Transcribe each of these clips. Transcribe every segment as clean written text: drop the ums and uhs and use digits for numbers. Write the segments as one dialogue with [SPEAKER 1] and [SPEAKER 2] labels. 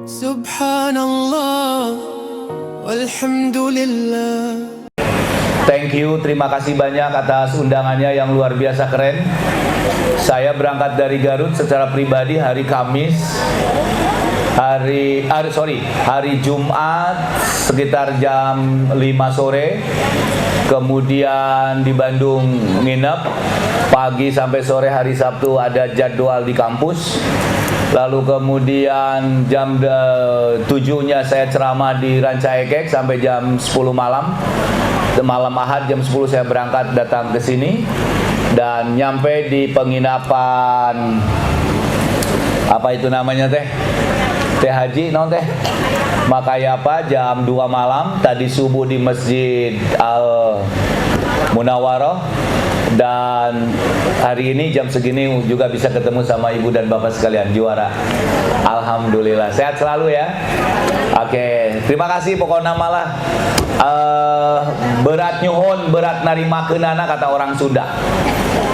[SPEAKER 1] Subhanallah, walhamdulillah.
[SPEAKER 2] Thank you, terima kasih banyak atas undangannya yang luar biasa keren. Saya berangkat dari Garut secara pribadi hari Kamis, hari Jumat sekitar jam 5 sore. Kemudian di Bandung nginep, pagi sampai sore hari Sabtu ada jadwal di kampus. Lalu kemudian jam 7-nya saya ceramah di Ranca Ekek sampai jam 10 malam. Malam Ahad jam 10 saya berangkat datang ke sini dan nyampe di penginapan apa itu namanya teh Haji non teh Makayapa jam 2 malam. Tadi subuh di Masjid Al Munawaroh, dan hari ini jam segini juga bisa ketemu sama ibu dan bapak sekalian, juara. Alhamdulillah, sehat selalu ya. Oke, terima kasih pokoknya malah berat nyuhun, berat narimakeunana kata orang Sunda.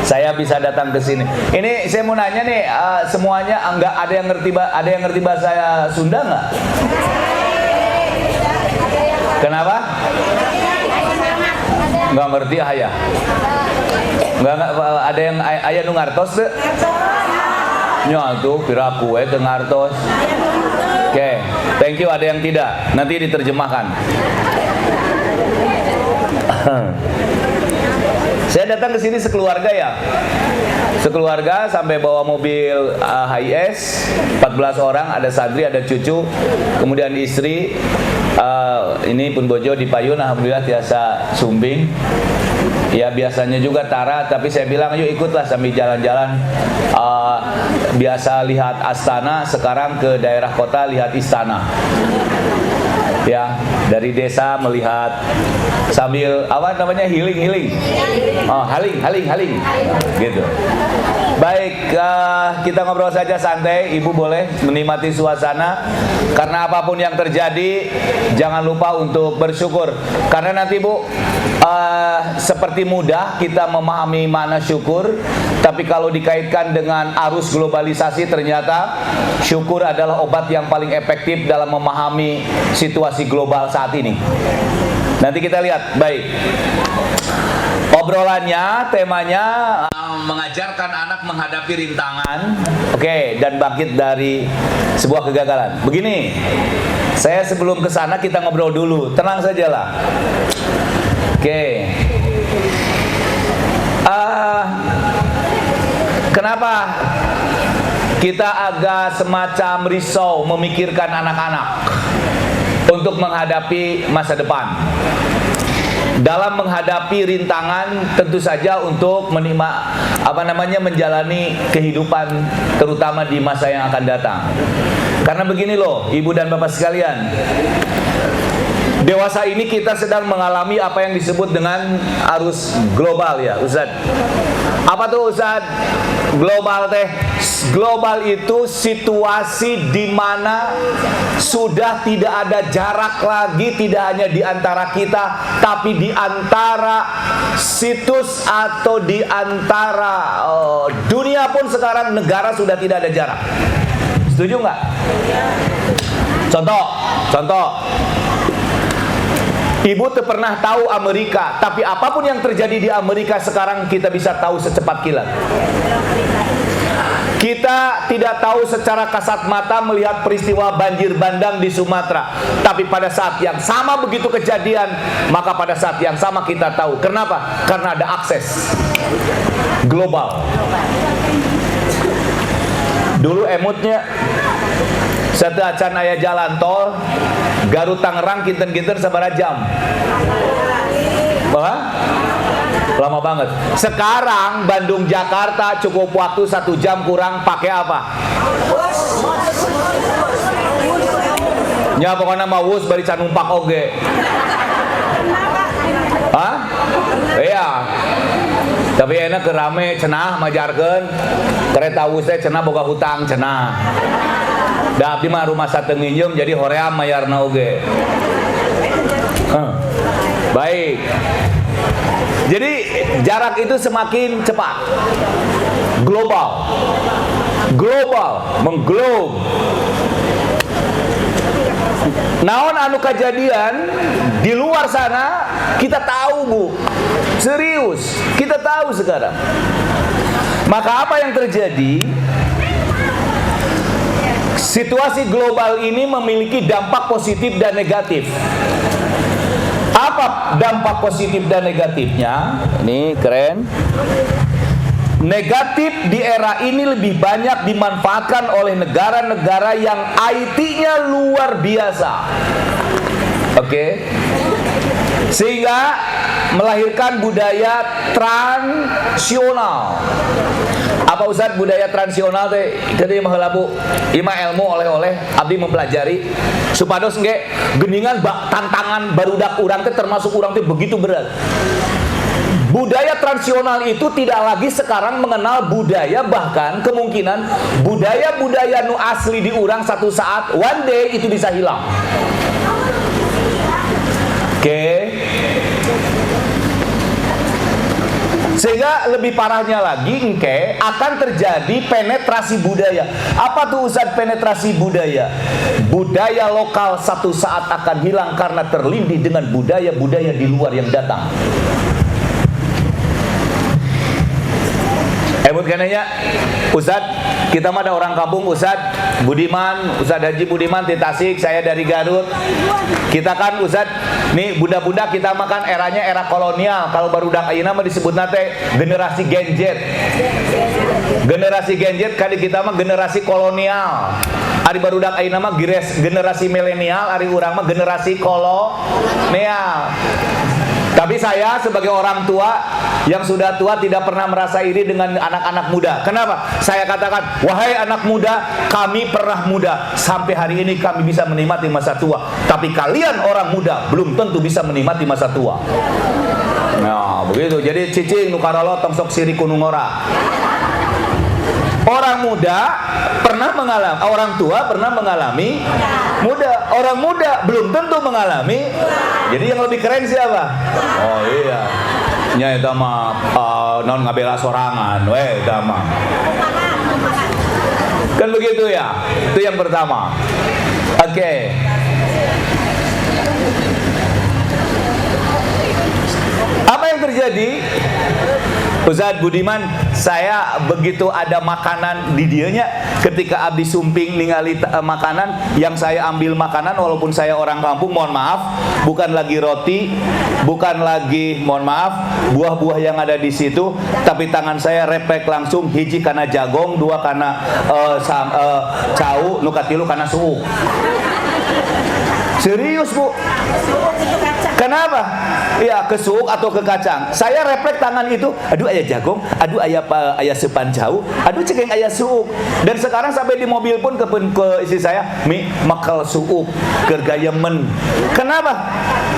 [SPEAKER 2] Saya bisa datang ke sini. Ini saya mau nanya nih, semuanya enggak ada yang ngerti bahasa Sunda enggak? Kenapa? Enggak ngerti ayah. Enggak ada yang ayah nu ngartos teu? Nya tuh piraku teu ngartos. Oke, thank you. Ada yang tidak? Nanti diterjemahkan. Saya datang ke sini sekeluarga ya. Sekeluarga sampai bawa mobil HIS, 14 orang, ada santri, ada cucu, kemudian istri. Ini pun bojo di payun, alhamdulillah tiasa sumbing. Ya biasanya juga tara, tapi saya bilang yuk ikutlah sambil jalan-jalan. Biasa lihat astana, sekarang ke daerah kota lihat istana. Ya, dari desa melihat sambil apa namanya healing. Oh, haling gitu. Baik, kita ngobrol saja santai. Ibu boleh menikmati suasana. Karena apapun yang terjadi, jangan lupa untuk bersyukur. Karena nanti Bu, seperti mudah kita memahami makna syukur, tapi kalau dikaitkan dengan arus globalisasi, ternyata syukur adalah obat yang paling efektif dalam memahami situasi global saat ini. Nanti kita lihat. Baik, obrolannya, temanya mengajarkan anak menghadapi rintangan, oke, dan bangkit dari sebuah kegagalan. Begini, saya sebelum ke sana kita ngobrol dulu, tenang sajalah. Oke. Kenapa kita agak semacam risau memikirkan anak-anak untuk menghadapi masa depan? Dalam menghadapi rintangan, tentu saja untuk menjalani kehidupan, terutama di masa yang akan datang. Karena begini loh, ibu dan bapak sekalian, dewasa ini kita sedang mengalami apa yang disebut dengan arus global ya, Ustaz. Apa tuh Ustaz? Global teh. Global itu situasi di mana sudah tidak ada jarak lagi, tidak hanya di antara kita, tapi di antara situs atau di antara dunia pun sekarang negara sudah tidak ada jarak. Setuju nggak? Contoh. Ibu tuh pernah tahu Amerika, tapi apapun yang terjadi di Amerika sekarang kita bisa tahu secepat kilat. Kita tidak tahu secara kasat mata melihat peristiwa banjir bandang di Sumatera, tapi pada saat yang sama begitu kejadian, maka pada saat yang sama kita tahu. Kenapa? Karena ada akses global. Dulu emutnya setelah acan aya jalan tol Garut Tangerang kinten-kinten sabaraha jam? Lama banget. Sekarang Bandung Jakarta cukup waktu 1 jam kurang, pakai apa? Nya pokoknya mah wus bari can numpak oge. Hah? Iya. Tapi enak ke rame cenah majarkeun. Kereta wus teh cenah boga hutang cenah. Da abdi mah rumah sateung minjem jadi hoream mayarna oge. Baik. Jadi jarak itu semakin cepat. Global, mengglobe. Naon anu kejadian di luar sana kita tahu, Bu. Serius, kita tahu sekarang. Maka apa yang terjadi? Situasi global ini memiliki dampak positif dan negatif. Apa dampak positif dan negatifnya? Ini keren. Negatif di era ini lebih banyak dimanfaatkan oleh negara-negara yang IT-nya luar biasa. Oke. Sehingga melahirkan budaya transional. Apa Ustaz budaya transional teh? Jadi mah Bu, ima ilmu oleh-oleh abdi mempelajari supados engge geningan tantangan barudak urang teh termasuk urang teh begitu berat. Budaya transional itu tidak lagi sekarang mengenal budaya, bahkan kemungkinan budaya-budaya nu asli di urang satu saat one day itu bisa hilang. Oke. Sehingga lebih parahnya lagi engke akan terjadi penetrasi budaya. Apa tuh Ustaz penetrasi budaya? Budaya lokal satu saat akan hilang karena terlindih dengan budaya-budaya di luar yang datang. Kananya Ustaz, kita mah ada orang kampung Ustaz Budiman, Ustaz Haji Budiman di Tasik, saya dari Garut. Kita kan Ustaz, nih bunda-bunda kita makan eranya era kolonial. Kalau barudak ayeuna mah disebutna teh generasi Gen Z. Generasi Gen Z kali kita mah generasi kolonial. Ari barudak ayeuna mah generasi milenial, ari urang mah generasi kolonial. Tapi saya sebagai orang tua yang sudah tua tidak pernah merasa iri dengan anak-anak muda. Kenapa? Saya katakan, wahai anak muda, kami pernah muda. Sampai hari ini kami bisa menikmati masa tua. Tapi kalian orang muda belum tentu bisa menikmati masa tua. Nah, begitu. Jadi cicing nukarolo tongsok siri kunungora. Orang muda pernah mengalami, orang tua pernah mengalami muda. Orang muda belum tentu mengalami. Jadi yang lebih keren siapa? Oh iya, nya eta mah non ngabela sorangan, we eta mah. Kan begitu ya. Itu yang pertama. Oke. Apa yang terjadi? Ustaz Budiman, saya begitu ada makanan di dianya, ketika abdi sumping ningali makanan, yang saya ambil makanan walaupun saya orang kampung, mohon maaf, bukan lagi roti, bukan lagi, mohon maaf, buah-buah yang ada di situ, tapi tangan saya repek langsung, hiji kana jagong, dua kana cau, nu katilu kana suuk. Serius Bu? Kenapa? Ya ke suuk atau ke kacang. Saya refleks tangan itu, aduh ayah jagong, aduh ayah sepan jauh, aduh cekeng ayah suuk. Dan sekarang sampai di mobil pun ke istri saya, mi makal suuk, kergayemen. Kenapa?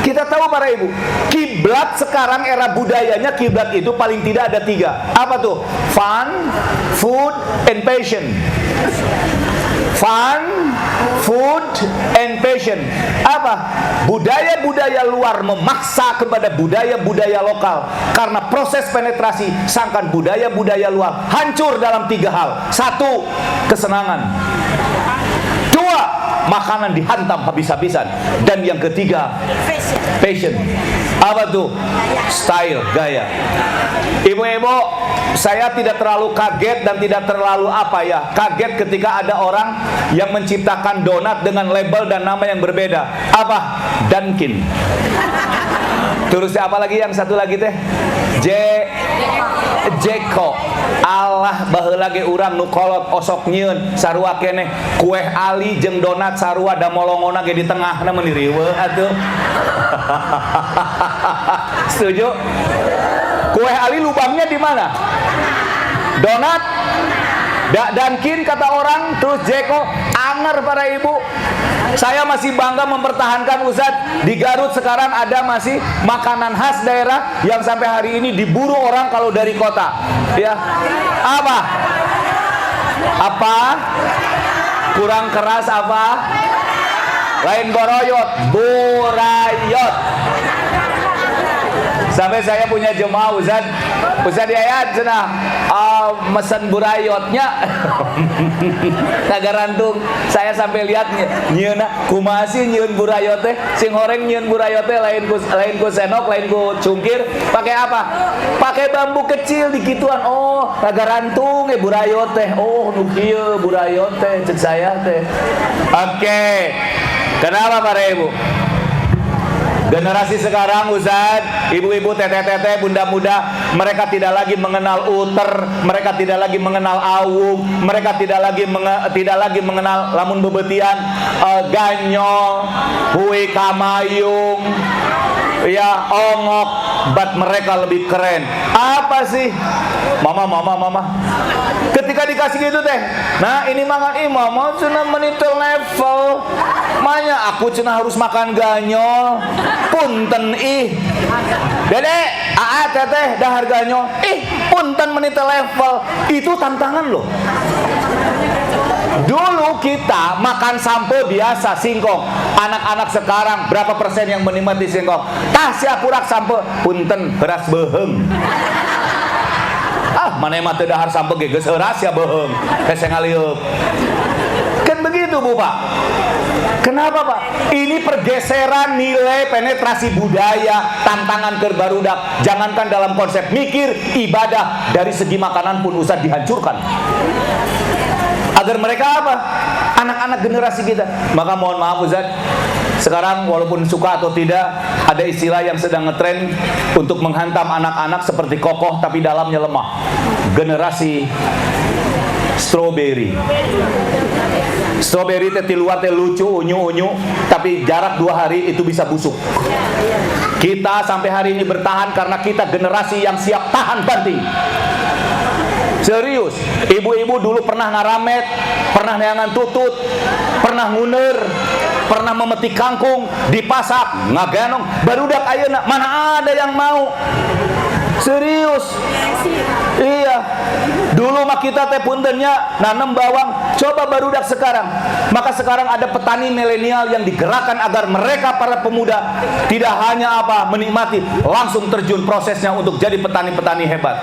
[SPEAKER 2] Kita tahu para ibu, kiblat sekarang era budayanya kiblat itu paling tidak ada 3. Apa tuh? Fun, food, and passion. Fun, food, and passion. Apa? Budaya-budaya luar memaksa kepada budaya-budaya lokal. Karena proses penetrasi sangkan budaya-budaya luar hancur dalam 3 hal. 1, kesenangan. 2, makanan dihantam habis-habisan. Dan yang ketiga, passion. Apa tuh? Style, gaya. Ibu-ibu, saya tidak terlalu kaget dan tidak terlalu kaget ketika ada orang yang menciptakan donat dengan label dan nama yang berbeda. Apa? Dunkin. Terus apa lagi yang satu lagi teh? Jeko. Allah baheula ge urang nu kolot osok nyieun sarua keneh kue Ali jeung donat sarua da molongona ge di tengahna mun riweuh atuh. Setuju? Kue Ali lubangnya di mana? Donat, Dunkin kata orang, terus Jeko, anger para ibu. Saya masih bangga mempertahankan Ustadz, di Garut sekarang ada masih makanan khas daerah yang sampai hari ini diburu orang kalau dari kota. Ya, apa? Apa? Kurang keras apa? Lain boroyot, burayot. Sampai saya punya jemaah Ustaz Yayat cenah mesen burayotnya kagarantung. Saya sampai lihat nyieuna kumaha sih nyieun burayot teh, sing horeng nyieun burayot teh lain ku senok, lain ku cungkir, pakai apa? Pakai bambu kecil dikituan. Oh, kagarantung burayot teh. Oh, nu kieu burayot teh cek saya teh. Oke. Kenapa para ibu? Generasi sekarang Ustaz, ibu-ibu, teteh-teteh, bunda-bunda, mereka tidak lagi mengenal uter, mereka tidak lagi mengenal awung, mereka tidak lagi mengenal lamun bebetian, ganyol, hui kamayung, ya ongok, bat mereka lebih keren. Apa sih? Mama. Ketika dikasih gitu teh, nah ini makan mama cenah menitel level, makanya aku cenah harus makan ganyol. Punten dedek, teteh dahar ganyol, punten menitel level. Itu tantangan loh. Dulu kita makan sampo biasa singkong. Anak-anak sekarang berapa persen yang menikmati singkong? Tah sia purak sampo, punten beras beheung. Mana mah teu dahar sampo ge geus heuras ya beheung. Hese ngalieup. Kan begitu Bu Pak. Kenapa Pak? Ini pergeseran nilai penetrasi budaya, tantangan ke barudak. Jangankan dalam konsep mikir, ibadah, dari segi makanan pun usah dihancurkan. Agar mereka apa? Anak-anak generasi kita. Maka mohon maaf Ustaz, sekarang walaupun suka atau tidak, ada istilah yang sedang ngetren untuk menghantam anak-anak seperti kokoh tapi dalamnya lemah. Generasi strawberry. Strawberry teh di luar teh lucu, unyu-unyu, tapi jarak 2 hari itu bisa busuk. Kita sampai hari ini bertahan karena kita generasi yang siap tahan banting. Serius, ibu-ibu dulu pernah ngaramet, pernah neangan tutut, pernah nguner, pernah memetik kangkung, dipasak, ngaganong, barudak ayeuna mana ada yang mau. Serius. Iya. Dulu mah kita teh puntennya nanem bawang, coba barudak sekarang. Maka sekarang ada petani milenial yang digerakkan agar mereka para pemuda tidak hanya menikmati, langsung terjun prosesnya untuk jadi petani-petani hebat.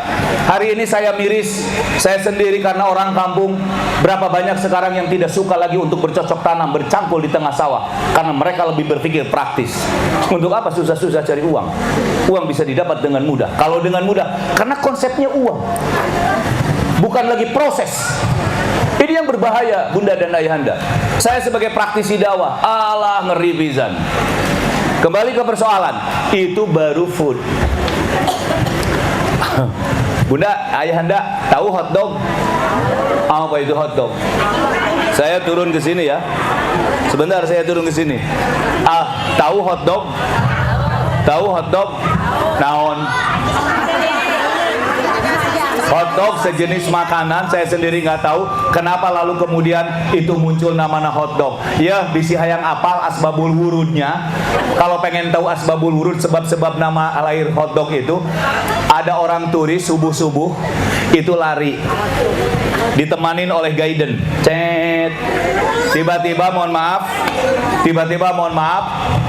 [SPEAKER 2] Hari ini saya miris, saya sendiri karena orang kampung, berapa banyak sekarang yang tidak suka lagi untuk bercocok tanam, bercangkul di tengah sawah karena mereka lebih berpikir praktis. Untuk apa susah-susah cari uang? Uang bisa didapat dengan mudah. Kalau dengan mudah, karena konsepnya uang, bukan lagi proses. Ini yang berbahaya Bunda dan Ayahanda. Saya sebagai praktisi dakwah, alah ngeri pisan. Kembali ke persoalan, itu baru food. Bunda, Ayahanda tahu hotdog? Apa itu hotdog? Saya turun ke sini ya. Sebentar saya turun ke sini. Tahu hotdog? Tahu hotdog? Naon? Hotdog sejenis makanan, saya sendiri nggak tahu kenapa lalu kemudian itu muncul namanya hotdog. Ya, bisi hayang apal asbabul wurudnya. Kalau pengen tahu asbabul wurud, sebab-sebab nama lahir hotdog itu, ada orang turis subuh-subuh itu lari, ditemanin oleh guiden. Tiba-tiba mohon maaf,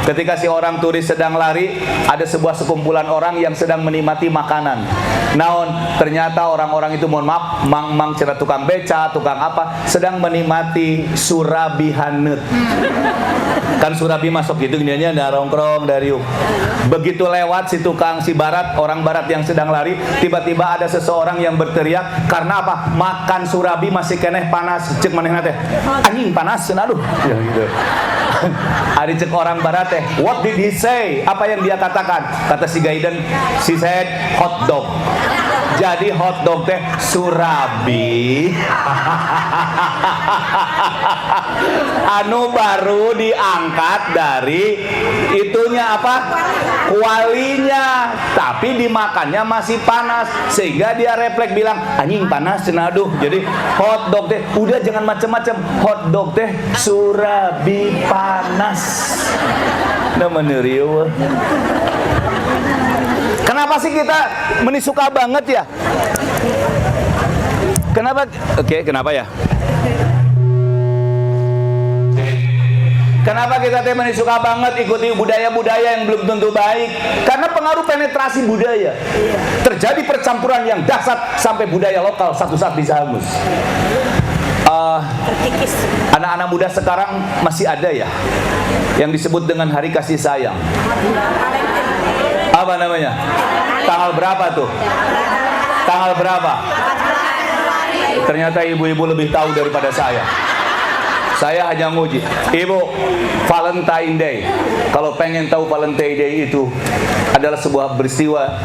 [SPEAKER 2] ketika si orang turis sedang lari, ada sebuah sekumpulan orang yang sedang menikmati makanan. Naon, ternyata orang-orang itu mohon maaf, mang cerita tukang beca, tukang apa, sedang menikmati surabi haneut. Kan surabi masuk gitu gininya ada rongkrong dari begitu lewat si tukang si barat, orang barat yang sedang lari, tiba-tiba ada seseorang yang berteriak karena apa? Makan surabi masih keneh panas. Cek manehna teh, anjing panas cenah aduh. Ya gitu. Ari cek orang barat teh, what did he say? Apa yang dia katakan? Kata si guiden, she said hot dog. Jadi hotdog teh surabi anu baru diangkat dari itunya apa? Kualinya, tapi dimakannya masih panas sehingga dia refleks bilang anjing panas cenah aduh. Jadi hotdog teh udah jangan macam-macam, hotdog teh surabi panas. Namanya rieuh. Kenapa sih kita menisuka banget ya? Kenapa? Oke, kenapa ya? Kenapa kita suka banget ikuti budaya-budaya yang belum tentu baik? Karena pengaruh penetrasi budaya. Terjadi percampuran yang dahsyat sampai budaya lokal satu saat bisa hangus. Anak-anak muda sekarang masih ada ya yang disebut dengan hari kasih sayang. Apa namanya? Tanggal berapa tuh? Tanggal berapa? Ternyata ibu-ibu lebih tahu daripada saya. Saya hanya nguji. Ibu, Valentine Day. Kalau pengen tahu Valentine Day itu adalah sebuah peristiwa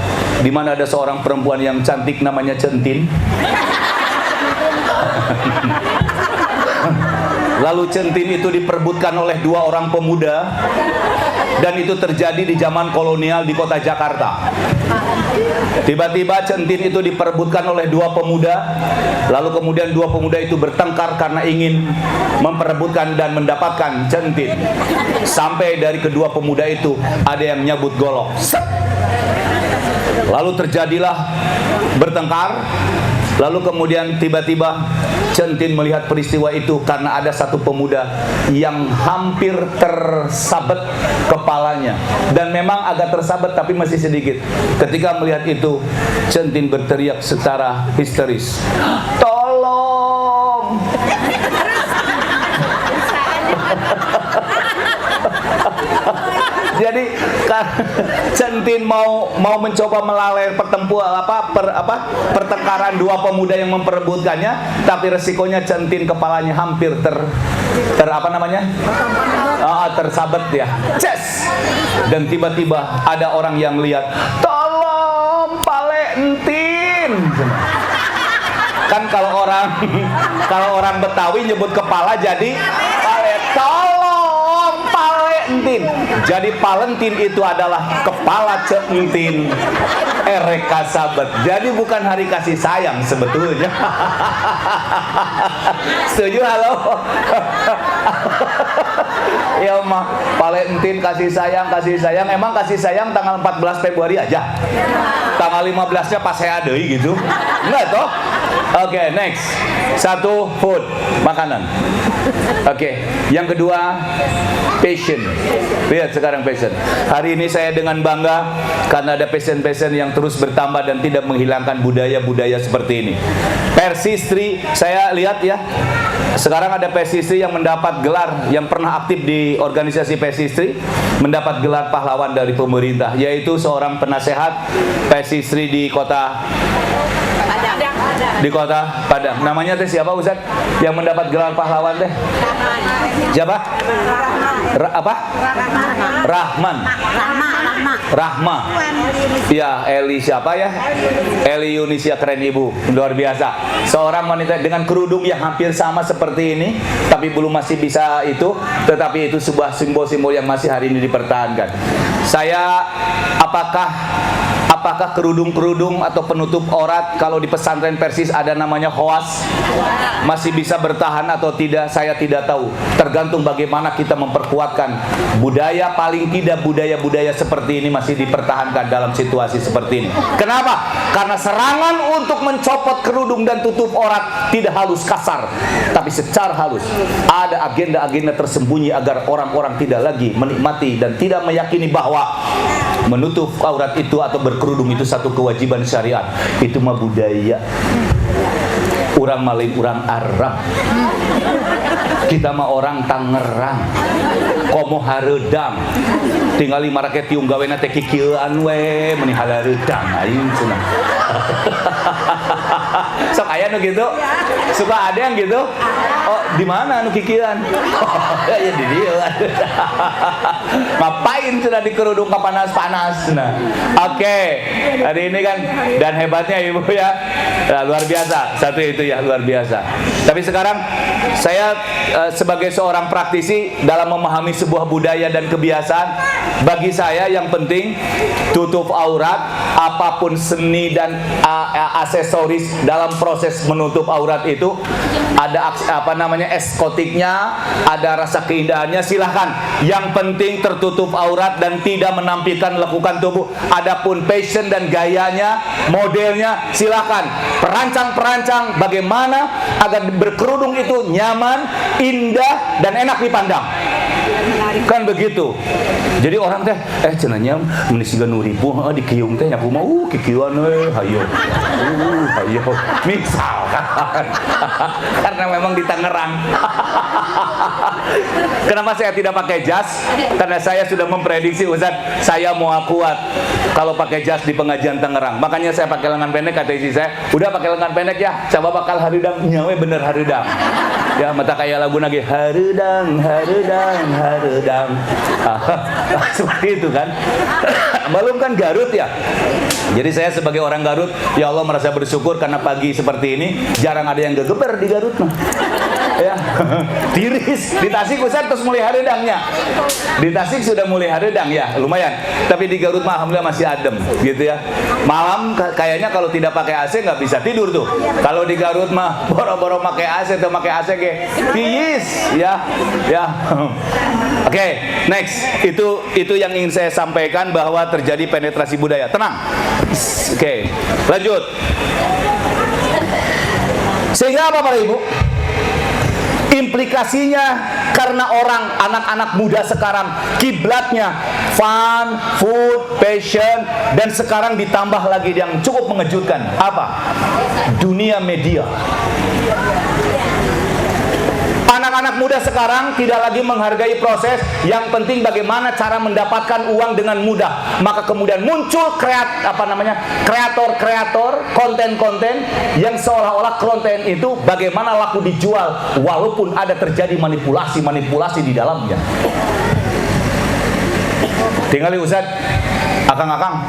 [SPEAKER 2] di mana ada seorang perempuan yang cantik namanya Centin. Lalu Centin itu diperebutkan oleh dua orang pemuda, dan itu terjadi di zaman kolonial di kota Jakarta. Tiba-tiba Centin itu diperebutkan oleh dua pemuda, lalu kemudian dua pemuda itu bertengkar karena ingin memperebutkan dan mendapatkan Centin. Sampai dari kedua pemuda itu ada yang nyabut golok. Lalu terjadilah bertengkar. Lalu kemudian tiba-tiba Centin melihat peristiwa itu karena ada satu pemuda yang hampir tersabet kepalanya. Dan memang agak tersabet tapi masih sedikit. Ketika melihat itu, Centin berteriak secara histeris, "Tolong!" Jadi Centin mau mencoba melalui pertengkaran dua pemuda yang memperebutkannya, tapi resikonya Centin kepalanya hampir tersabet ya. Ces. Dan tiba-tiba ada orang yang lihat, "Tolong, Pale Entin." Kan kalau orang Betawi nyebut kepala jadi Pale. Tolong, Pale Entin. Jadi Palentin itu adalah kepala Centin. Ereka sabet. Jadi bukan hari kasih sayang sebetulnya. Setuju? Halo? Ya mah, Palentin kasih sayang. Emang kasih sayang tanggal 14 Februari aja? Tanggal 15-nya pas saya ada gitu? Enggak toh? Oke, next. Satu, food, makanan. Oke, yang kedua, passion. Lihat sekarang passion. Hari ini saya dengan bangga karena ada passion-passion yang terus bertambah dan tidak menghilangkan budaya-budaya seperti ini. Persistri, saya lihat ya. Sekarang ada persistri yang mendapat gelar, yang pernah aktif di organisasi persistri, mendapat gelar pahlawan dari pemerintah, yaitu seorang penasehat persistri di kota Padang. Namanya teh siapa Ustaz? Yang mendapat gelar pahlawan teh? Siapa? Rahma. Ya, Eli siapa ya? Eli Yunisia, keren ibu, luar biasa. Seorang wanita dengan kerudung yang hampir sama seperti ini, tapi belum masih bisa itu, tetapi itu sebuah simbol-simbol yang masih hari ini dipertahankan. Apakah kerudung-kerudung atau penutup aurat kalau di pesantren Persis ada namanya khawas masih bisa bertahan atau tidak, saya tidak tahu. Tergantung bagaimana kita memperkuatkan budaya. Paling tidak budaya-budaya seperti ini masih dipertahankan dalam situasi seperti ini. Kenapa? Karena serangan untuk mencopot kerudung dan tutup aurat tidak halus kasar, tapi secara halus. Ada agenda-agenda tersembunyi agar orang-orang tidak lagi menikmati dan tidak meyakini bahwa menutup aurat itu atau berkerudung itu satu kewajiban syariat. Itu mah budaya. Urang malin urang Arab. Kita mah orang Tangerang. Komo hareudang. Tinggal lima rakyat tiung gawena teh kikieuan we meuni hareudang aing cenah. Sok aya nu gitu? Suka ada yang gitu? Oh, di mana anu kikieuan? Ya di dieu. Ngapain cenah di kerudung panas-panas cenah. Oke. Hari ini kan dan hebatnya Ibu ya. Nah, luar biasa. Satu itu ya, luar biasa. Tapi sekarang saya sebagai seorang praktisi dalam memahami sebuah budaya dan kebiasaan, bagi saya yang penting tutup aurat, apapun seni dan aksesoris dalam dalam proses menutup aurat itu ada estetiknya, ada rasa keindahannya, silahkan. Yang penting tertutup aurat dan tidak menampilkan lekukan tubuh. Adapun fashion dan gayanya, modelnya, silahkan. Perancang-perancang bagaimana agar berkerudung itu nyaman, indah, dan enak dipandang. Kan begitu. Jadi orang teh cenanya menisiga 9.000 di kiung teh nyaku mah kikieuan hayo. Hayo. Misalkan. Karena memang di Tangerang. Kenapa saya tidak pakai jas? Karena saya sudah memprediksi, Ustaz, saya mau kuat kalau pakai jas di pengajian Tangerang. Makanya saya pakai lengan pendek. Kata istri saya, udah pakai lengan pendek ya, coba bakal hareudang. Nyawe bener hareudang. Ya, mata kayak lagu lagi hareudang, hareudang, hareudang. Seperti itu kan. Belum kan Garut ya. Jadi saya sebagai orang Garut, ya Allah merasa bersyukur karena pagi seperti ini jarang ada yang gegeber di Garut mah. Ya, tiris. Di Tasik Ustaz terus mulai hareudangnya. Di Tasik sudah mulai hareudang ya, lumayan. Tapi di Garut mah alhamdulillah masih adem gitu ya. Malam kayaknya kalau tidak pakai AC nggak bisa tidur tuh. Kalau di Garut mah boro-boro pakai AC atau pakai AC ke piis ya. Ya. Oke, next. Itu yang ingin saya sampaikan bahwa terjadi penetrasi budaya. Tenang. Oke, lanjut. Sehingga apa para ibu? Implikasinya karena anak-anak muda sekarang kiblatnya fun, food, passion, dan sekarang ditambah lagi yang cukup mengejutkan. Apa? Dunia media. Anak-anak muda sekarang tidak lagi menghargai proses, yang penting bagaimana cara mendapatkan uang dengan mudah. Maka kemudian muncul kreator-kreator, konten-konten yang seolah-olah konten itu bagaimana laku dijual walaupun ada terjadi manipulasi di dalamnya. Tinggal Ustaz, akang-akang.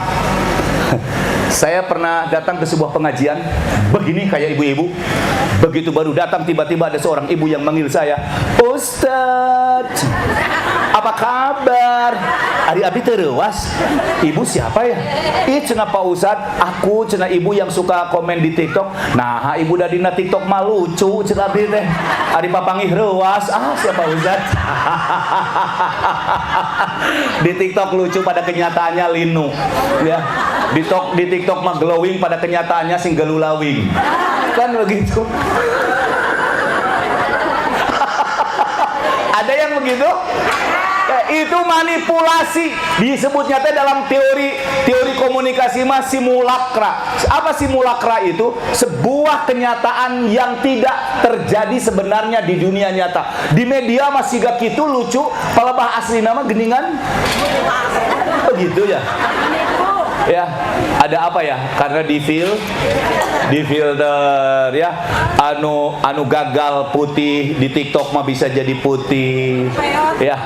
[SPEAKER 2] Saya pernah datang ke sebuah pengajian begini kayak ibu-ibu. Begitu baru datang tiba-tiba ada seorang ibu yang manggil saya, "Ustadz, apa kabar?" Ari abdi teu reuas. Ibu siapa ya? Ih cenah Pak Ustadz, aku cenah ibu yang suka komen di TikTok. Nah, ibu da dina TikTok mah lucu cenah abdi teh. Ari papangih reuas. Ah, siapa Ustadz? Di TikTok lucu, pada kenyataannya linu. Ya. Di TikTok mah glowing, pada kenyataannya sing gelulawing. Kan begitu. Ada yang begitu? Itu manipulasi. Disebutnya teh dalam teori komunikasi mah simulakra. Apa simulakra itu? Sebuah kenyataan yang tidak terjadi sebenarnya di dunia nyata. Di media masih gak gitu lucu, palebah asli nama geningan. Begitu ya. Ya, ada apa ya? Karena di filter ya, anu gagal putih di TikTok mah bisa jadi putih. Ya,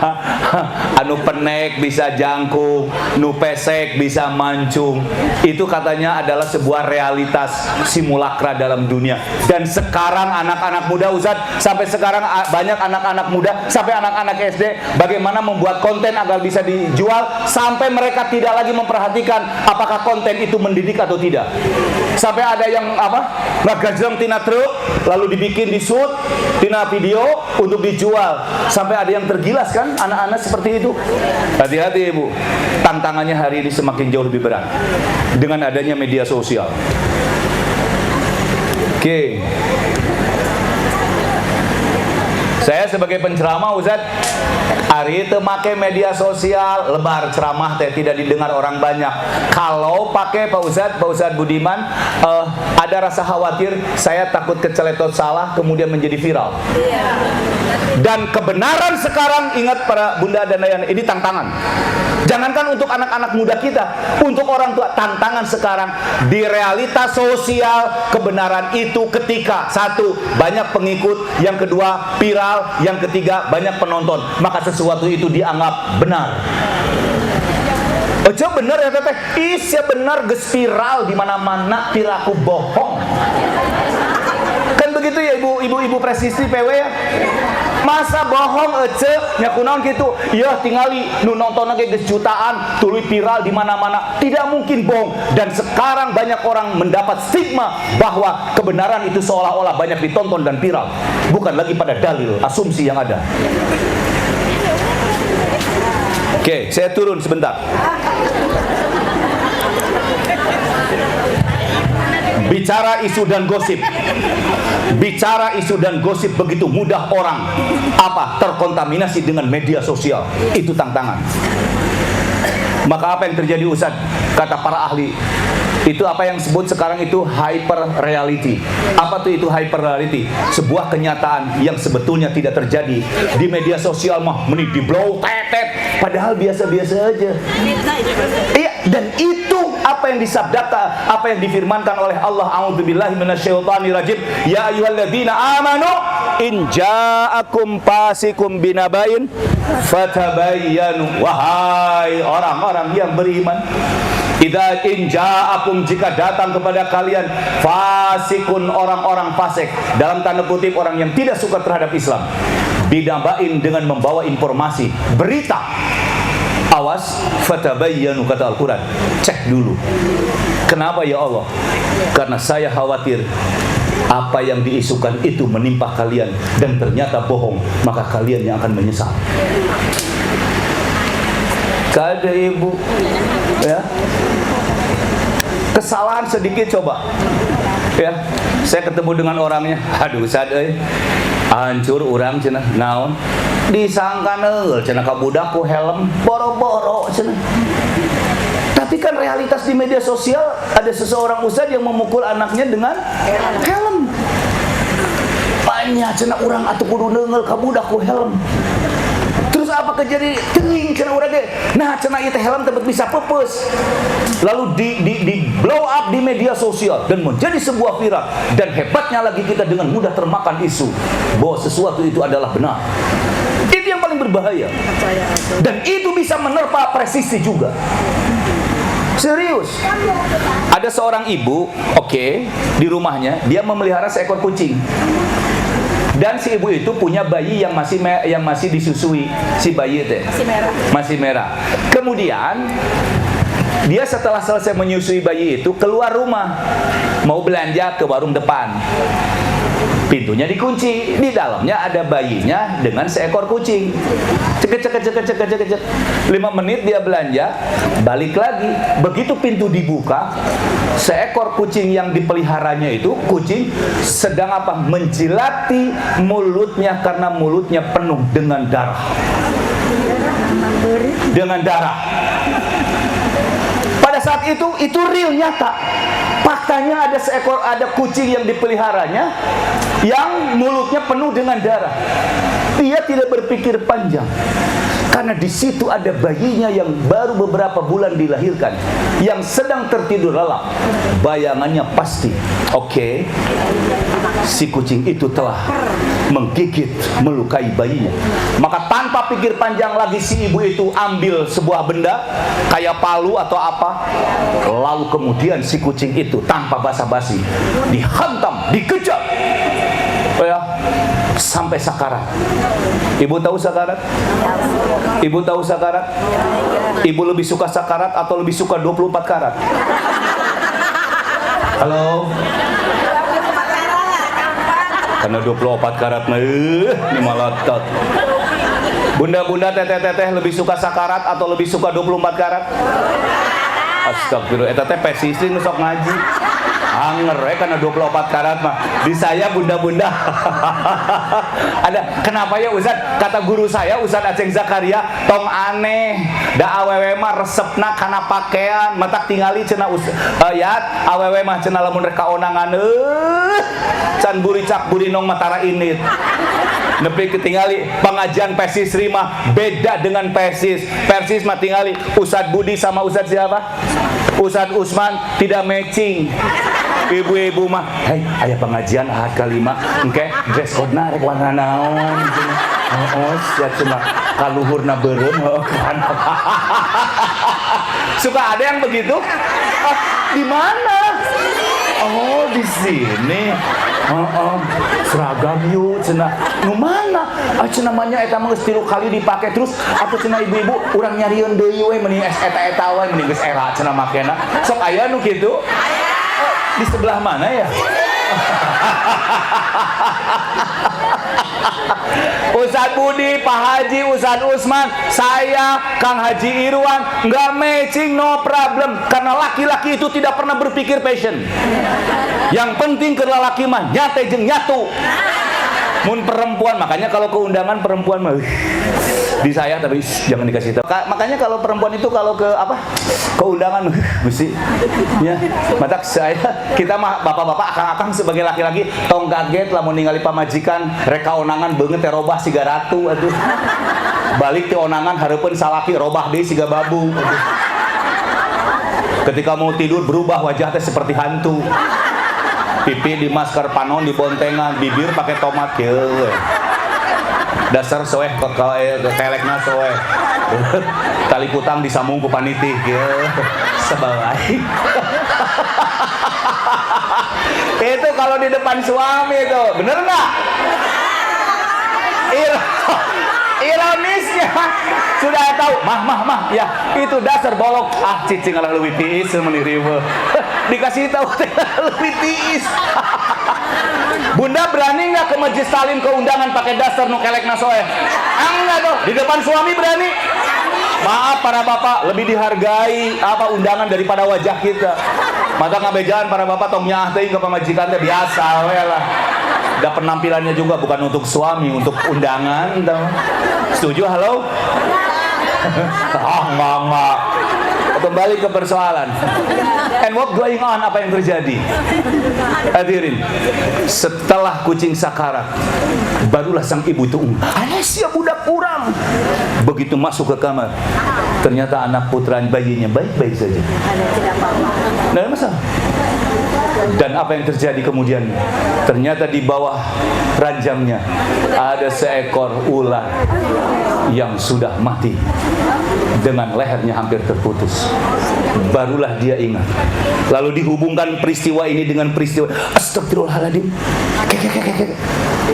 [SPEAKER 2] anu penek bisa jangkung, nu pesek bisa mancung. Itu katanya adalah sebuah realitas simulakra dalam dunia. Dan sekarang anak-anak muda, Ustaz, sampai sekarang banyak anak-anak muda, sampai anak-anak SD, bagaimana membuat konten agar bisa dijual, sampai mereka tidak lagi memperhatikan apakah konten itu mendidik atau tidak. Sampai ada yang ngagajreng tina truk lalu dibikin di shoot tina video untuk dijual. Sampai ada yang tergilas kan anak-anak seperti itu. Hati-hati Ibu. Tantangannya hari ini semakin jauh lebih berat dengan adanya media sosial. Oke. Saya sebagai penceramah, Ustaz, hari itu pakai media sosial, lebar ceramah teh tidak didengar orang banyak. Kalau pakai Pak Ustaz Budiman, ada rasa khawatir, saya takut keceletot salah kemudian menjadi viral. Dan kebenaran sekarang, ingat para bunda dan ayah, ini tantangan. Jangankan untuk anak-anak muda kita, untuk orang tua, tantangan sekarang di realitas sosial. Kebenaran itu ketika satu, banyak pengikut, yang kedua viral, yang ketiga banyak penonton, maka sesuatu itu dianggap benar. Ojo bener ya teteh, bener geus viral di mana-mana, piraku bohong. Kan begitu. gitu ya ibu presisi PW ya. Masa bohong nya kunaon gitu. Ya tingali nu nonton ge jutaan, tuluy viral di mana-mana. Tidak mungkin bohong. Dan sekarang banyak orang mendapat stigma bahwa kebenaran itu seolah-olah banyak ditonton dan viral. Bukan lagi pada dalil, asumsi yang ada. Oke, saya turun sebentar. Bicara isu dan gosip. Bicara isu dan gosip begitu mudah orang terkontaminasi dengan media sosial. Itu tantangan. Maka apa yang terjadi Ustaz? Kata para ahli, itu apa yang disebut sekarang itu hyper reality. Apa tuh itu hyper reality? Sebuah kenyataan yang sebetulnya tidak terjadi di media sosial mah meni di blow tetet, padahal biasa-biasa aja. Iya, dan itu apa yang disabdakan, apa yang difirmankan oleh Allah, a'udzubillahi minasyaitonirrajim, ya ayyuhalladzina amanu in ja'akum fasikum binabain fatabayyanu. Wahai orang-orang yang beriman, idza in ja'akum, jika datang kepada kalian fasikun, orang-orang fasik, dalam tanda kutip orang yang tidak suka terhadap Islam, binabain, dengan membawa informasi, berita, awas, fatabayyanu, kata Al-Quran, cek dulu. Kenapa ya Allah? Karena saya khawatir apa yang diisukan itu menimpa kalian dan ternyata bohong, maka kalian yang akan menyesal. Kada ibu, ya, kesalahan sedikit coba, ya, saya ketemu dengan orangnya, aduh Ustaz, hancur urang cenah, naon, disangka neul cenah ka budak ku helm boro-boro cenah. Tapi kan realitas di media sosial ada seseorang ustaz yang memukul anaknya dengan helm. Banyak cenah urang atuh kudu neungeul ka budak ku helm. Terus apa kejadian? Teuing cenah urang ge. Nah, cenah ieu teh helm teh bisa pepeus. Lalu di blow up di media sosial dan menjadi sebuah viral. Dan hebatnya lagi kita dengan mudah termakan isu bahwa sesuatu itu adalah benar. Itu yang paling berbahaya. Dan itu bisa menerpa presisi juga. Serius. Ada seorang ibu, di rumahnya dia memelihara seekor kucing. Dan si ibu itu punya bayi yang masih disusui, si bayi itu masih merah. Kemudian dia setelah selesai menyusui bayi itu keluar rumah, mau belanja ke warung depan. Pintunya dikunci, di dalamnya ada bayinya dengan seekor kucing. Cek. 5 menit dia belanja, balik lagi. Begitu pintu dibuka, seekor kucing yang dipeliharanya itu, kucing sedang menjilati mulutnya karena mulutnya penuh dengan darah. Pada saat itu real, nyata. Faktanya ada kucing yang dipeliharanya yang mulutnya penuh dengan darah. Dia tidak berpikir panjang. Karena di situ ada bayinya yang baru beberapa bulan dilahirkan, yang sedang tertidur lelap. Bayangannya pasti, si kucing itu telah menggigit, melukai bayinya. Maka tanpa pikir panjang lagi si ibu itu ambil sebuah benda kayak palu atau apa, lalu kemudian si kucing itu tanpa basa-basi dihantam, dikejar, sampai sakarat. Ibu tahu sakarat? Ibu tahu sakarat? Ibu lebih suka sakarat atau lebih suka 24 karat? Halo? Karena 24 karat ini malah tot. Bunda-bunda, teteh-teteh lebih suka sakarat atau lebih suka 24 karat? Astagfirullah, eta teh pesisi nu sok ngaji. Anger karena 24 karat mah. Di saya bunda-bunda. Ada kenapa ya Ustaz? Kata guru saya Ustaz Aceng Zakaria, tong aneh. Da awewe mah resepna kana pakaian, matak tingali cenah ya awewe mah cenah lamun rek kaonangan can buri cak buri nong matara init. Nepi ketingali pengajian persis mah beda dengan persis. Persis mah tingali Ustaz Budi sama Ustaz siapa? Ustaz Usman tidak matching. Ibu-ibu mah, aya pengajian ahad kalima, engke dress code-na rek warna naon. Sia cenah kaluhurna beureum kan. Suka ada yang begitu? Di mana? Oh, di sini. Seragam yuk cenah. Nu mana? Cenah namanya eta mah geus 3 kali dipake terus atuh cenah ibu-ibu urang nyarieun deui we mending eta we mending geus era cenah makena. Sok aya nu kitu? Di sebelah mana ya? Ustaz Budi, Pak Haji, Ustaz Usman, saya, Kang Haji Irwan, nggak matching, no problem. Karena laki-laki itu tidak pernah berpikir passion. Yang penting ke lelaki mah nyate jeung nyatu. Mun perempuan, makanya kalau keundangan perempuan mah di saya tapi jangan dikasih tahu. Makanya kalau perempuan itu kalau ke keundangan mesti ya matak saya kita mah bapak-bapak akang-akang sebagai laki-laki tong kaget lamun ningali pamajikan rek kaonangan beungeut teh robah siga ratu atuh. Balik teh onangan hareupeun salaki robah deui siga babu atuh. Ketika mau tidur berubah wajah teh seperti hantu. Pipi di masker panon di bontengan, bibir pakai tomat kieu. Dasar soeh kelekna soeh. Tali kutang disambung ku paniti kieu. Sebalai. Itu kalau di depan suami itu, bener enggak? Ironisnya sudah tahu mah ya itu dasar bolok cicing alah leuwih tiis meniriwe dikasih tahu lebih tiis. Bunda berani nggak ke Majelis Talim keundangan pakai dasar nu kelekna soeh? Enggak tuh, di depan suami berani. Maaf para bapak, lebih dihargai undangan daripada wajah kita. Maka ngabejaan para bapak tong nyaah teuing ka pamajikan teh biasa we lah. Da penampilannya juga bukan untuk suami, untuk undangan. Setuju? Halo? Enggak. Kembali ke persoalan. And what going on? Apa yang terjadi? Hadirin, setelah kucing sakarat, barulah sang ibu itu sia budak kurang. Begitu masuk ke kamar, ternyata anak putra bayinya baik-baik saja. Tidak ada masalah. Dan apa yang terjadi kemudian? Ternyata di bawah ranjangnya ada seekor ular yang sudah mati dengan lehernya hampir terputus. Barulah dia ingat. Lalu dihubungkan peristiwa ini dengan peristiwa astagfirullahaladzim.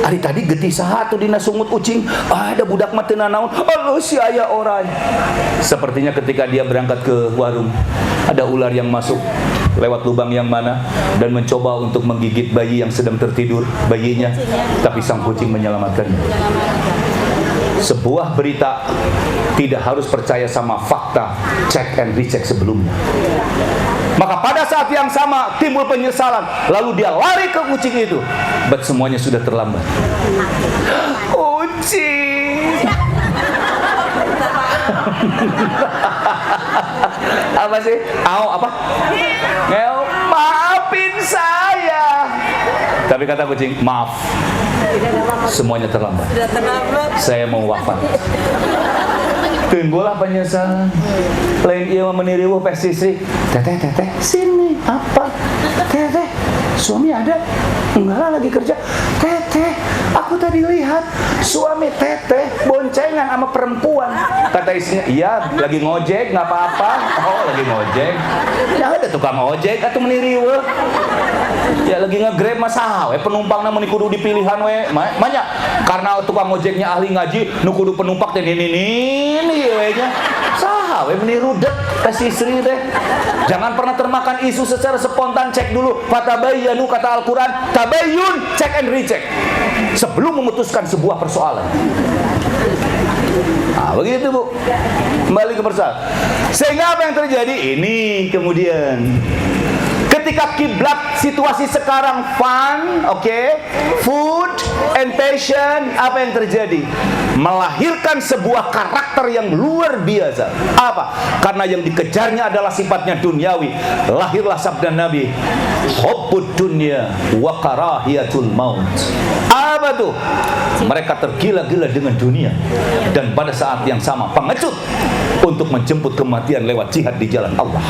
[SPEAKER 2] Hari tadi getih saha tuh dina sungut ucing, ada budak mati nanaun. Allah si aya orang. Sepertinya ketika dia berangkat ke warung, ada ular yang masuk lewat lubang yang mana dan mencoba untuk menggigit bayi yang sedang tertidur bayinya, tapi sang kucing menyelamatkannya. Sebuah berita tidak harus percaya sama fakta, cek and recheck sebelumnya. Maka pada saat yang sama timbul penyesalan, lalu dia lari ke kucing itu, but semuanya sudah terlambat. Kucing. Apa sih? Apa? Ngel, maafin saya. Tapi kata kucing, maaf. Semuanya terlambat. Saya mau wafat. Timbullah penyesalan. Lain ieu meniriweuh pesisri. Teteh, sini. Apa? Teteh, suami ada? Enggak lah, lagi kerja. Teteh, aku tadi lihat suami teteh boncengan sama perempuan. Kata istrinya, iya, lagi ngojek, nggak apa-apa. Oh, lagi ngojek. Ya ada tukang ojek atau meniriweuh. Ya lagi nge-grab masalah, penumpang namun kudu dipilihan we. Banyak karena tukang ojeknya ahli ngaji, nu kudu penumpang teh ini we nya. Saha we meniru dek kasih istri teh. Jangan pernah termakan isu secara spontan, cek dulu. Fatabayyanu kata Al-Qur'an, tabayyun, check and recheck sebelum memutuskan sebuah persoalan. Nah, begitu Bu. Kembali ke persoalan. Sehingga apa yang terjadi? Ini kemudian ketika kiblat situasi sekarang fun, food and passion, apa yang terjadi? Melahirkan sebuah karakter yang luar biasa. Apa? Karena yang dikejarnya adalah sifatnya duniawi. Lahirlah sabda Nabi, hubbud dunya wa karahiyatul maut. Apa tuh? Mereka tergila-gila dengan dunia dan pada saat yang sama pengecut untuk menjemput kematian lewat jihad di jalan Allah.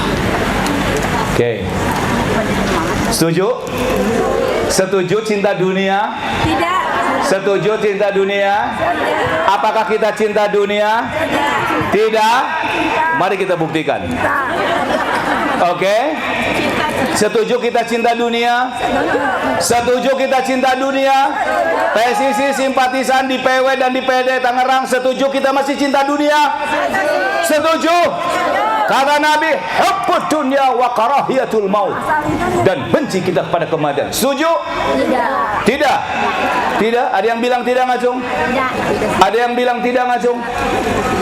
[SPEAKER 2] Setuju? Setuju cinta dunia?
[SPEAKER 1] Tidak.
[SPEAKER 2] Setuju cinta dunia? Apakah kita cinta dunia? Tidak? Mari kita buktikan. Oke? Setuju kita cinta dunia? Setuju kita cinta dunia? PSIS simpatisan di PW dan di PD Tangerang, setuju kita masih cinta dunia? Setuju? Kata Nabi, hubbud dunya wa karahiyatul maut, dan benci kita kepada kematian. Setuju? Tidak. Tidak? Ada yang bilang tidak, Ngacung? Ada yang bilang tidak, Ngacung?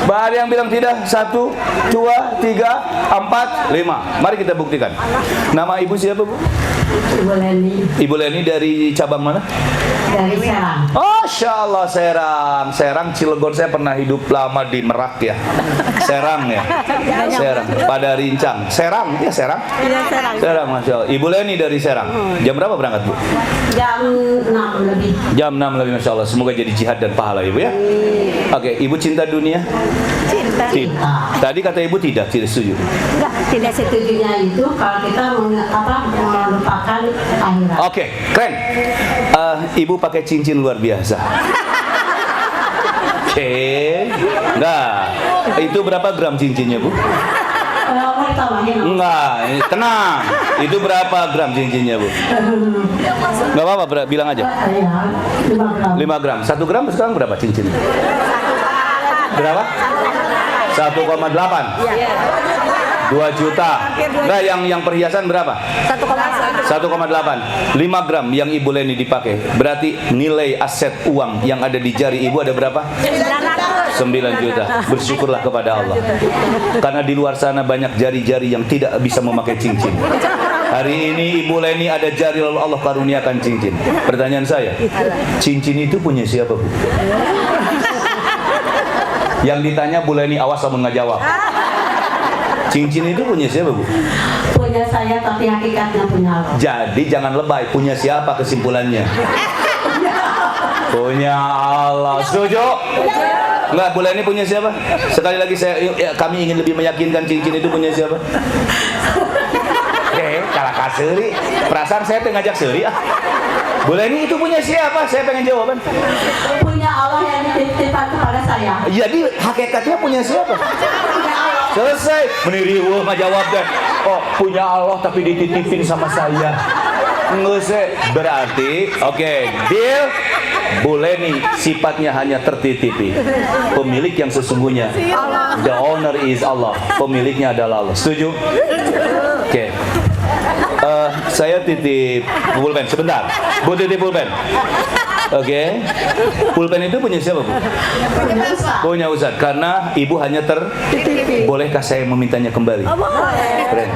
[SPEAKER 2] Ada yang bilang tidak? 1, 2, 3, 4, 5. Mari kita buktikan. Nama ibu siapa, Bu?
[SPEAKER 1] Ibu Leni.
[SPEAKER 2] Ibu Leni dari cabang mana?
[SPEAKER 1] Dari Serang.
[SPEAKER 2] Masya Allah, Serang, Cilegon. Saya pernah hidup lama di Merak ya. Serang ya. Serang, pada Rincang. Serang, ya Serang. Serang, Masya Allah. Ibu Leni dari Serang. Jam berapa berangkat, Bu?
[SPEAKER 1] Jam 6 lebih.
[SPEAKER 2] Jam 6 lebih, Masya Allah. Semoga jadi jihad dan pahala, Ibu ya. Oke, Ibu cinta dunia?
[SPEAKER 1] Cinta.
[SPEAKER 2] Tadi kata Ibu tidak setuju.
[SPEAKER 1] Enggak, tidak setujunya itu kalau kita melupakan akhirat.
[SPEAKER 2] Oke, keren. Ibu pakai cincin luar biasa. Oke. Enggak. Itu berapa gram cincinnya, Bu? Enggak, tenang. Itu berapa gram cincinnya, Bu? Enggak apa-apa, bilang aja. 5 gram. 1 gram sekarang berapa cincinnya? Berapa? 1,8. 2 juta. Nah, yang perhiasan berapa? 1,8. 5 gram yang Ibu Leni dipakai. Berarti nilai aset uang yang ada di jari Ibu ada berapa? 9 juta. Bersyukurlah kepada Allah. Karena di luar sana banyak jari-jari yang tidak bisa memakai cincin. Hari ini Ibu Leni ada jari, lalu Allah karuniakan cincin. Pertanyaan saya, cincin itu punya siapa, Bu? Yang ditanya Bu Leni, awas kamu nggak jawab. Cincin itu punya siapa, Bu?
[SPEAKER 1] Punya saya, tapi hakikatnya punya Allah.
[SPEAKER 2] Jadi jangan lebay, punya siapa kesimpulannya? Punya Allah. Setuju? Enggak, Bu Leni punya siapa? Sekali lagi kami ingin lebih meyakinkan, cincin itu punya siapa? Kalah kaseri. Perasaan saya tuh ngajak seri. Bu Leni itu punya siapa? Saya pengen jawaban.
[SPEAKER 1] Punya Allah yang dititipkan kepada saya.
[SPEAKER 2] Jadi hakikatnya punya siapa? Selesai. Meniriwuh nggak jawab deh. Oh, punya Allah tapi dititipin sama saya. Nggak sih. Berarti, oke, deal. Bu Leni sifatnya hanya tertitipi. Pemilik yang sesungguhnya, the owner is Allah. Pemiliknya adalah Allah. Setuju? Oke. Saya titip pulpen sebentar. Bu titip pulpen. Oke. Pulpen itu punya siapa, Bu? Punya Ustaz. Karena Ibu hanya bolehkah saya memintanya kembali? Keren.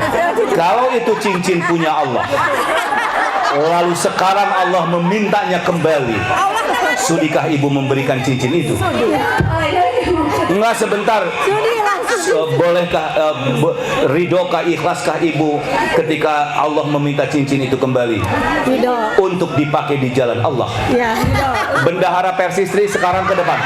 [SPEAKER 2] Kalau itu cincin punya Allah, lalu sekarang Allah memintanya kembali, sudikah Ibu memberikan cincin itu? Enggak, sebentar. Bolehkah, ridokah, ikhlaskah Ibu ketika Allah meminta cincin itu kembali untuk dipakai di jalan Allah? Bendahara Persistri sekarang ke depan.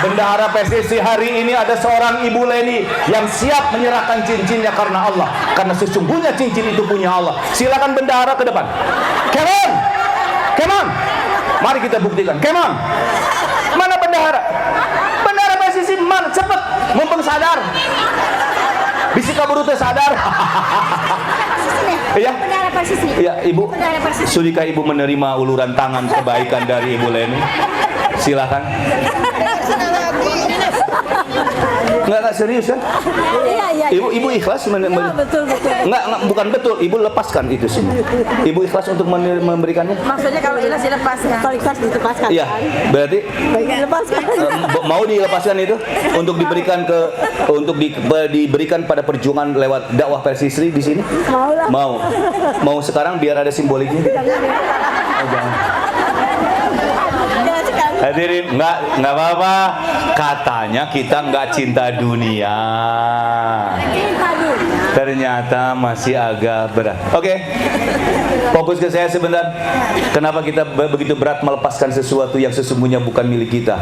[SPEAKER 2] Bendahara Persistri hari ini ada seorang Ibu Leni yang siap menyerahkan cincinnya karena Allah, karena sesungguhnya cincin itu punya Allah. Silakan bendahara ke depan. Come on, come on. Mari kita buktikan. Come on. Mana bendahara? Bendahara Persistri mana? Cepat, mumpung sadar. Bisi kabur teh sadar. Iya. Iya, Ibu. Sudikah Ibu menerima uluran tangan kebaikan dari Ibu Leni? Silakan. Enggak serius kan? Iya. Ibu ikhlas
[SPEAKER 1] betul.
[SPEAKER 2] Enggak, bukan betul. Ibu lepaskan itu semua. Ibu ikhlas untuk memberikannya?
[SPEAKER 1] Maksudnya kalau ikhlas dilepaskan. Kalau ikhlas dilepaskan.
[SPEAKER 2] Iya. Berarti
[SPEAKER 1] dilepaskan.
[SPEAKER 2] Mau dilepaskan itu untuk diberikan pada perjuangan lewat dakwah Persistri di sini? Mau sekarang biar ada simboliknya. Jangan. Hadirin, enggak apa-apa. Katanya kita enggak cinta dunia. Ternyata masih agak berat. Oke. Fokus ke saya sebentar. Kenapa kita begitu berat melepaskan sesuatu yang sesungguhnya bukan milik kita?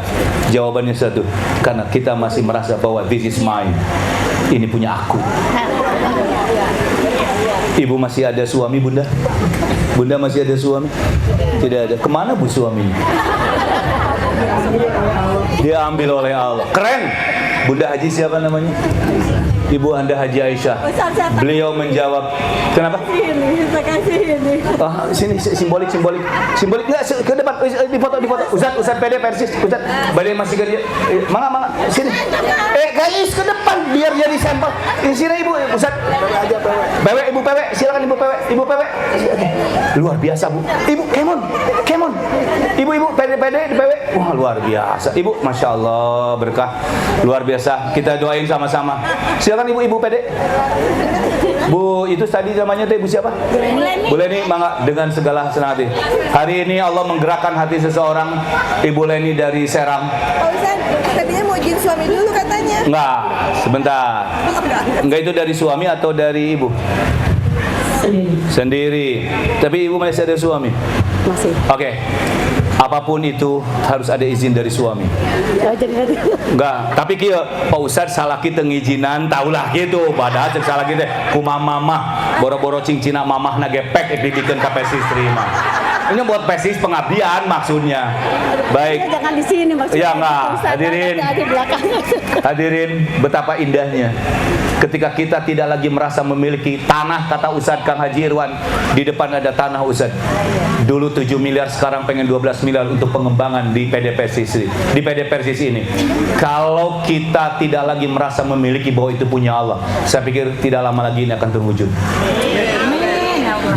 [SPEAKER 2] Jawabannya satu. Karena kita masih merasa bahwa this is mine. Ini punya aku. Ibu masih ada suami, Bunda? Bunda masih ada suami? Tidak ada. Kemana bu suaminya? Dia ambil oleh Allah. Keren. Bunda Haji siapa namanya? Ibu Anda Haji Aisyah. Beliau menjawab, kenapa?
[SPEAKER 3] Ini, saya kasih ini.
[SPEAKER 2] Sini simbolik. Nggak, ke depan, di foto. Ustaz PD Persis, Ustaz. Badai masih kerja. Mangga, sini. Guys, ke depan biar jadi sampel. Sini Ibu, Ustaz. Ibu PW, silakan Ibu PW. Luar biasa, Bu. Ibu, kemon. Ibu PD di PW. Wah, luar biasa. Ibu, Masya Allah, berkah. Luar biasa. Kita doain sama-sama. Silakan Ibu PD. Bu, itu tadi namanya Ibu siapa? Bu Leni, mangga dengan segala senang hati. Hari ini Allah menggerakkan hati seseorang, Ibu Leni dari Serang.
[SPEAKER 3] Pak Ustaz, katanya mau izin suami dulu katanya.
[SPEAKER 2] Enggak, sebentar. Enggak, itu dari suami atau dari Ibu? Sendiri. Tapi Ibu masih ada suami?
[SPEAKER 3] Masih.
[SPEAKER 2] Oke. Apapun itu harus ada izin dari suami. Enggak, tapi kieu Pak Ustaz salah kita ngijinan taulah gitu. Padahal cek salah kita kumaha mamah boro-boro cincina mamah na gepek dibikeun ka pesis terima. Ini buat pesis pengabdian maksudnya. Baik.
[SPEAKER 3] Jangan di sini maksudnya.
[SPEAKER 2] Ya enggak, hadirin betapa indahnya ketika kita tidak lagi merasa memiliki tanah, kata Ustadz Kang Haji Irwan, di depan ada tanah Ustadz. Dulu 7 miliar, sekarang pengen 12 miliar untuk pengembangan di PD Persis ini. Kalau kita tidak lagi merasa memiliki bahwa itu punya Allah, saya pikir tidak lama lagi ini akan terwujud.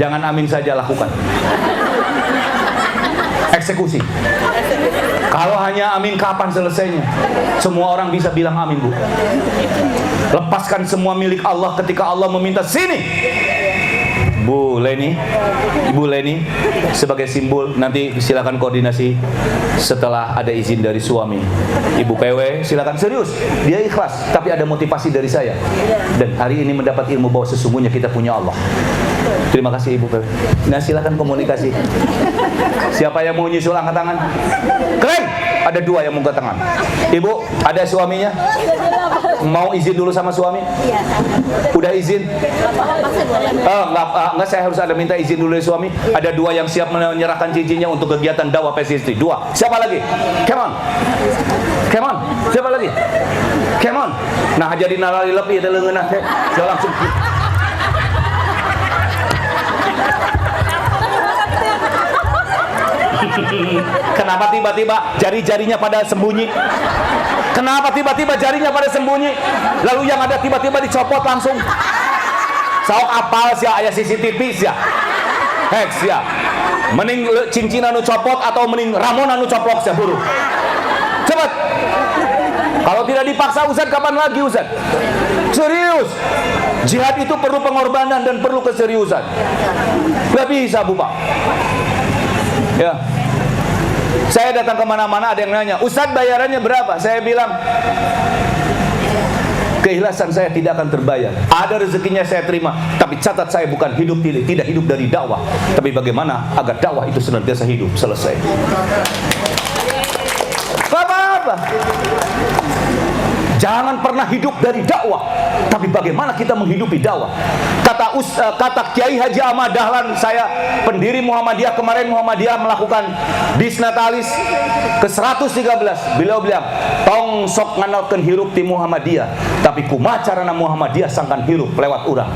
[SPEAKER 2] Jangan amin saja, lakukan. Eksekusi. Kalau hanya amin, kapan selesainya? Semua orang bisa bilang amin, Bu. Lepaskan semua milik Allah ketika Allah meminta, sini Bu Leni, Ibu Leni, sebagai simbol, nanti silakan koordinasi setelah ada izin dari suami. Ibu PW silakan, serius, dia ikhlas, tapi ada motivasi dari saya. Dan hari ini mendapat ilmu bahwa sesungguhnya kita punya Allah. Terima kasih Ibu PW. Nah, silakan komunikasi. Siapa yang mau nyusul angkat tangan? Keren. Ada 2 yang mau angkat tangan. Ibu, ada suaminya? Mau izin dulu sama suami?
[SPEAKER 3] Iya.
[SPEAKER 2] Udah izin? Enggak, saya harus ada minta izin dulu dari suami. Ada 2 yang siap menyerahkan cincinnya untuk kegiatan dakwah PSISTRI. 2. Siapa lagi? Come on. Siapa lagi? Come on. Nah, jadi nalali lebih itu leungeunna teh. Langsung. Kenapa tiba-tiba jari-jarinya pada sembunyi? Kenapa tiba-tiba jarinya pada sembunyi? Lalu yang ada tiba-tiba dicopot langsung. Saok apal sia aya CCTV sia. Hek sia. Mending cincin anu copot atau mending ramon anu coplok sia buru. Cepat. Kalau tidak dipaksa Ustaz, kapan lagi Ustaz? Serius. Jihad itu perlu pengorbanan dan perlu keseriusan. Gak bisa Bu Pak. Ya. Saya datang kemana-mana ada yang nanya, Ustadz bayarannya berapa? Saya bilang, keikhlasan saya tidak akan terbayar. Ada rezekinya saya terima, tapi catat saya bukan tidak hidup dari dakwah, tapi bagaimana agar dakwah itu senantiasa hidup. Selesai. Apa-apa. Jangan pernah hidup dari dakwah, tapi bagaimana kita menghidupi dakwah. Kata Kiai Haji Ahmad Dahlan, saya pendiri Muhammadiyah, kemarin Muhammadiyah melakukan disnatalis ke-113. Beliau bilang, tong sok nganalkeun hirup di Muhammadiyah, tapi kumaha carana Muhammadiyah sangkan hirup lewat urang.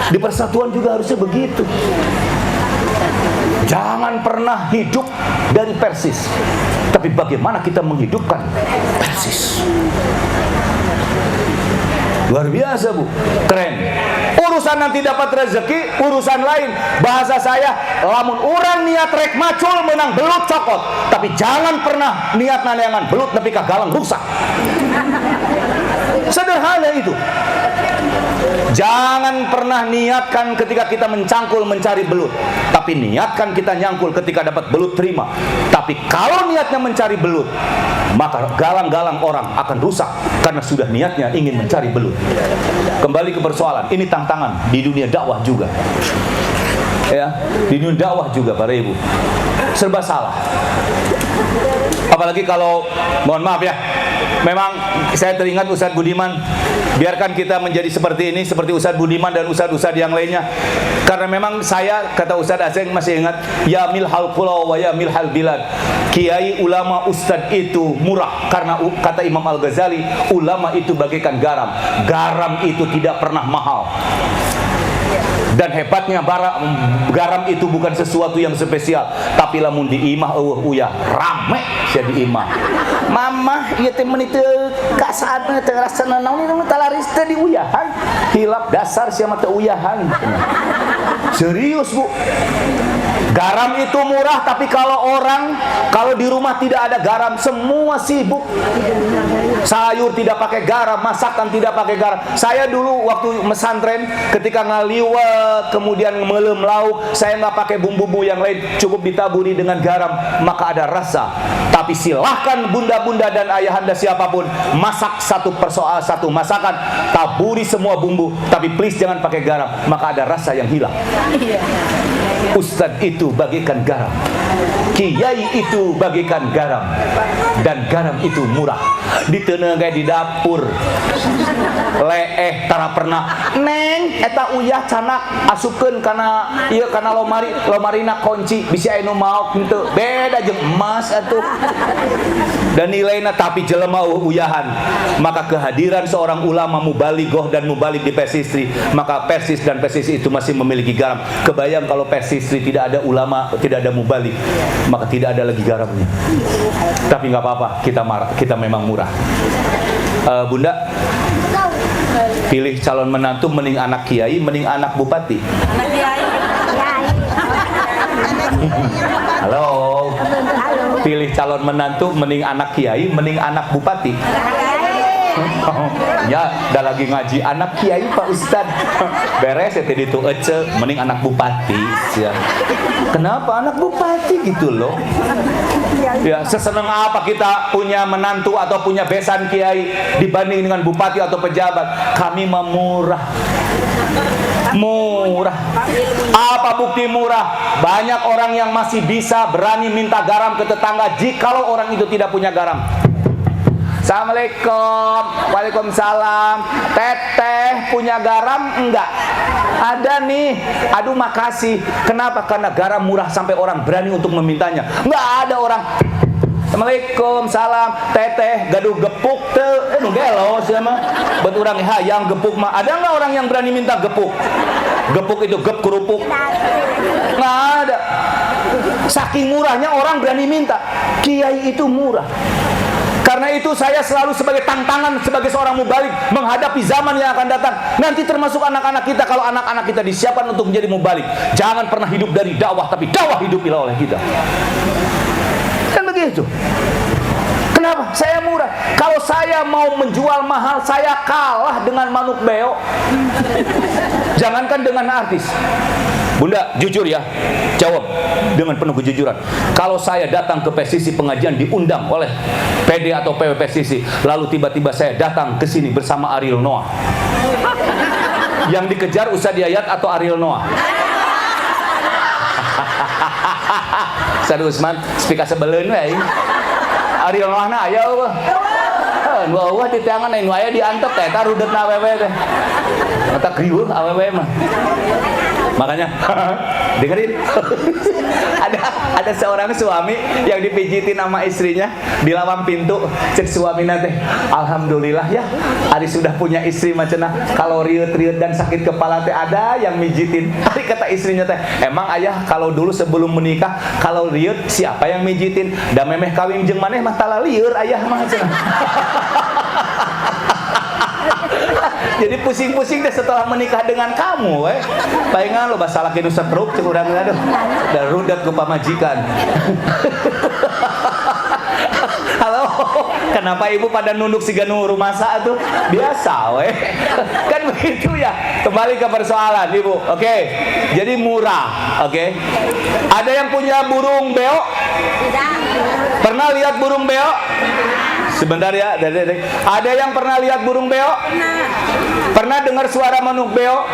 [SPEAKER 2] Di persatuan juga harusnya begitu. Jangan pernah hidup dari Persis, tapi bagaimana kita menghidupkan Persis. Luar biasa Bu, keren. Urusan nanti dapat rezeki, urusan lain. Bahasa saya, lamun orang niat rek macul menang belut cokot, tapi jangan pernah niat nanayangan belut nepi ka galang rusak. Sederhana itu. Jangan pernah niatkan ketika kita mencangkul mencari belut, tapi niatkan kita nyangkul ketika dapat belut terima. Tapi kalau niatnya mencari belut, maka galang-galang orang akan rusak karena sudah niatnya ingin mencari belut. Kembali ke persoalan, ini tantangan di dunia dakwah juga. Ya, di dunia dakwah juga para ibu. Serba salah. Apalagi kalau, mohon maaf ya, memang saya teringat Ustadz Budiman, biarkan kita menjadi seperti ini, seperti Ustadz Budiman dan Ustadz-Ustadz yang lainnya. Karena memang saya, kata Ustadz Aseng, masih ingat, ya milhal pulau wa ya milhal bilad. Kiai, ulama, ustadz itu murah. Karena kata Imam Al-Ghazali, ulama itu bagaikan garam. Garam itu tidak pernah mahal. Dan hebatnya garam itu bukan sesuatu yang spesial, tapi lamun diimah uyah rame sia diimah. Mama ieu teh meuni teu kasaatna teu rasana naon ieu talaris teh diuyahan. Hilap dasar sia mah teu uyahan. Serius, Bu. Garam itu murah, tapi kalau di rumah tidak ada garam, semua sibuk. Sayur tidak pakai garam, masakan tidak pakai garam. Saya dulu waktu mesantren, ketika ngaliwat, kemudian ngemelem lauk, saya nggak pakai bumbu-bumbu yang lain, cukup ditaburi dengan garam, maka ada rasa. Tapi silahkan bunda-bunda dan ayahanda siapapun, masak satu masakan, taburi semua bumbu, tapi please jangan pakai garam, maka ada rasa yang hilang. Ustadz itu bagaikan garam, kiai itu bagaikan garam, dan garam itu murah. Diteuneuh kayak di dapur, leeh tara pernah neng eta uyah canak asupkeun kana ieu kana lomarina kunci bisi aya nu maok henteu beda jeung emas atuh. Dan nilainya tapi jelema uyahan. Maka kehadiran seorang ulama mubalighah dan mubaligh di Persistri, maka Persis dan Persis itu masih memiliki garam. Kebayang kalau Persistri tidak ada ulama, tidak ada mubaligh, maka tidak ada lagi garamnya. Tapi nggak apa-apa, kita memang murah. Bunda, pilih calon menantu mending anak kiai, mending anak bupati.
[SPEAKER 3] Anak kiai.
[SPEAKER 2] Halo. Pilih calon menantu mending anak kiai, mending anak bupati. Ya, udah lagi ngaji anak kiai Pak Ustad. Beres ya tadi itu mending anak bupati. Ya. Kenapa anak bupati gitu loh? Ya, seseneng apa kita punya menantu atau punya besan kiai dibanding dengan bupati atau pejabat? Kami mah murah. Murah. Apa bukti murah? Banyak orang yang masih bisa berani minta garam ke tetangga jikalau orang itu tidak punya garam. Assalamualaikum. Waalaikumsalam. Teteh punya garam enggak? Ada nih. Aduh makasih. Kenapa? Karena garam murah sampai orang berani untuk memintanya. Enggak ada orang. Assalamualaikum, salam, teteh, gaduh gepuk teu, nu gelo sia mah. Bet urang hayang gepuk mah. Ada enggak orang yang berani minta gepuk? Gepuk itu gep kerupuk. Enggak ada. Saking murahnya orang berani minta. Kiai itu murah. Karena itu saya selalu sebagai tantangan sebagai seorang mubaligh menghadapi zaman yang akan datang. Nanti termasuk anak-anak kita, kalau anak-anak kita disiapkan untuk menjadi mubaligh, jangan pernah hidup dari dakwah, tapi dakwah hidupilah oleh kita. Kan begitu. Kenapa? Saya murah. Kalau saya mau menjual mahal, saya kalah dengan manuk beo. Jangankan dengan artis. Bunda, jujur ya, jawab dengan penuh kejujuran. Kalau saya datang ke PSSI pengajian diundang oleh PD atau PW PSSI, lalu tiba-tiba saya datang ke sini bersama Ariel Noah, yang dikejar Ustadz Yayat atau Ariel Noah? Ustadz Usman, spika sebeleun we. Ariel Noah na aya eueuh. Nu eueuh di tangan nu aya diantep teh eta rudetna awewe teh. Eta kriweuh awewe mah. Makanya dengerin. ada seorang suami yang dipijitin sama istrinya di lawang pintu. Cek suamina teh, alhamdulillah ya, ari sudah punya istri macana kalau riut-riut dan sakit kepala teh ada yang mijitin. Ari kata istrinya teh, emang ayah kalau dulu sebelum menikah kalau riut siapa yang mijitin? Da memeh kawin jeung maneh mah tala lieur ayah mah cenah. Jadi pusing-pusing deh setelah menikah dengan kamu, palingan lo basa laki nu setruk cek urang aduh. Da rudet ku pamajikan. Halo, kenapa ibu pada nunduk siga nu rumasa tuh? Biasa Kan begitu ya. Kembali ke persoalan ibu. Oke. Jadi murah, oke. Ada yang punya burung beo? Tidak. Pernah lihat burung beo? Sebentar ya. Ada yang pernah lihat burung beo? Pernah dengar suara manuk beo?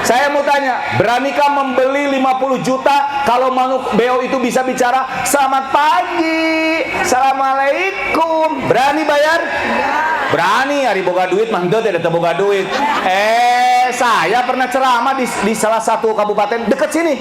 [SPEAKER 2] Saya mau tanya, beranikah membeli 50 juta kalau manuk beo itu bisa bicara, "Selamat pagi, Assalamualaikum"? Berani bayar? Berani, hari boga duit, mantep tidak boga duit. Saya pernah ceramah di salah satu kabupaten dekat sini.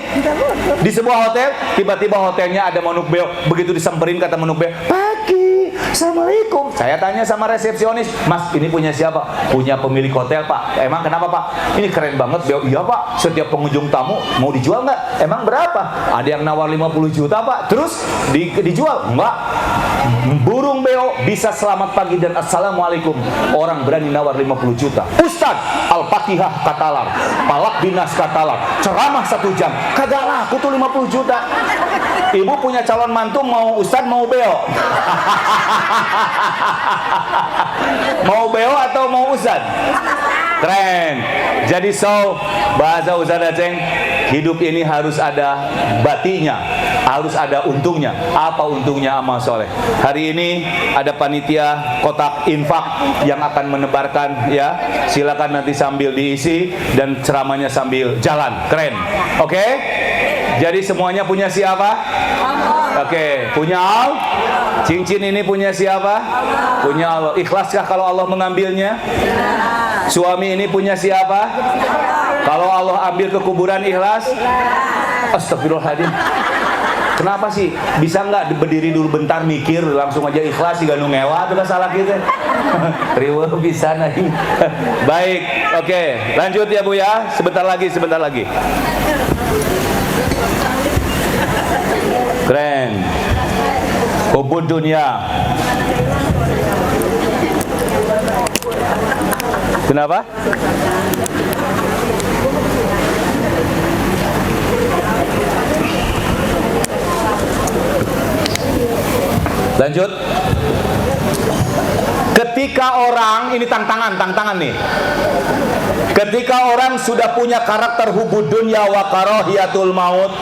[SPEAKER 2] Di sebuah hotel, tiba-tiba hotelnya ada manuk beo. Begitu disamperin kata manuk beo, "Pagi, Assalamualaikum." Saya tanya sama resepsionis, "Mas, ini punya siapa?" "Punya pemilik hotel, Pak." "Emang kenapa, Pak?" "Ini keren banget beo." "Iya, Pak, setiap pengunjung tamu mau dijual nggak?" "Emang berapa?" "Ada yang nawar 50 juta, Pak." "Terus dijual?" "Enggak." Burung beo bisa selamat pagi dan assalamualaikum. Orang berani nawar 50 juta. Ustaz, Al-Fatihah katalar, Palak Dinas katalar, ceramah 1 jam, kagak laku tuh 50 juta. Ibu punya calon mantu, mau ustaz mau beo? Mau beo atau mau ustaz? Keren. Jadi bahasa Ustaz Aceng, hidup ini harus ada batinya, harus ada untungnya. Apa untungnya amal soleh? Hari ini ada panitia kotak infak yang akan menebarkan, ya. Silakan nanti sambil diisi dan ceramahnya sambil jalan. Keren. Oke? Jadi semuanya punya siapa? Oke, punya Allah. Cincin ini punya siapa? Punya Allah. Ikhlaskah kalau Allah mengambilnya? Suami ini punya siapa? Kalau Allah ambil ke kuburan, ikhlas? Astagfirullahaladzim. Kenapa sih? Bisa nggak berdiri dulu bentar mikir, langsung aja ikhlas, gak nungewa, itu salah kita. Riwa bisa nih. Baik, oke. Lanjut ya Bu ya. Sebentar lagi. Keren. Hubud dunia. Kenapa? Lanjut. Ketika orang, ini tantangan nih. Ketika orang sudah punya karakter hubud dunya wa karahiyatul maut,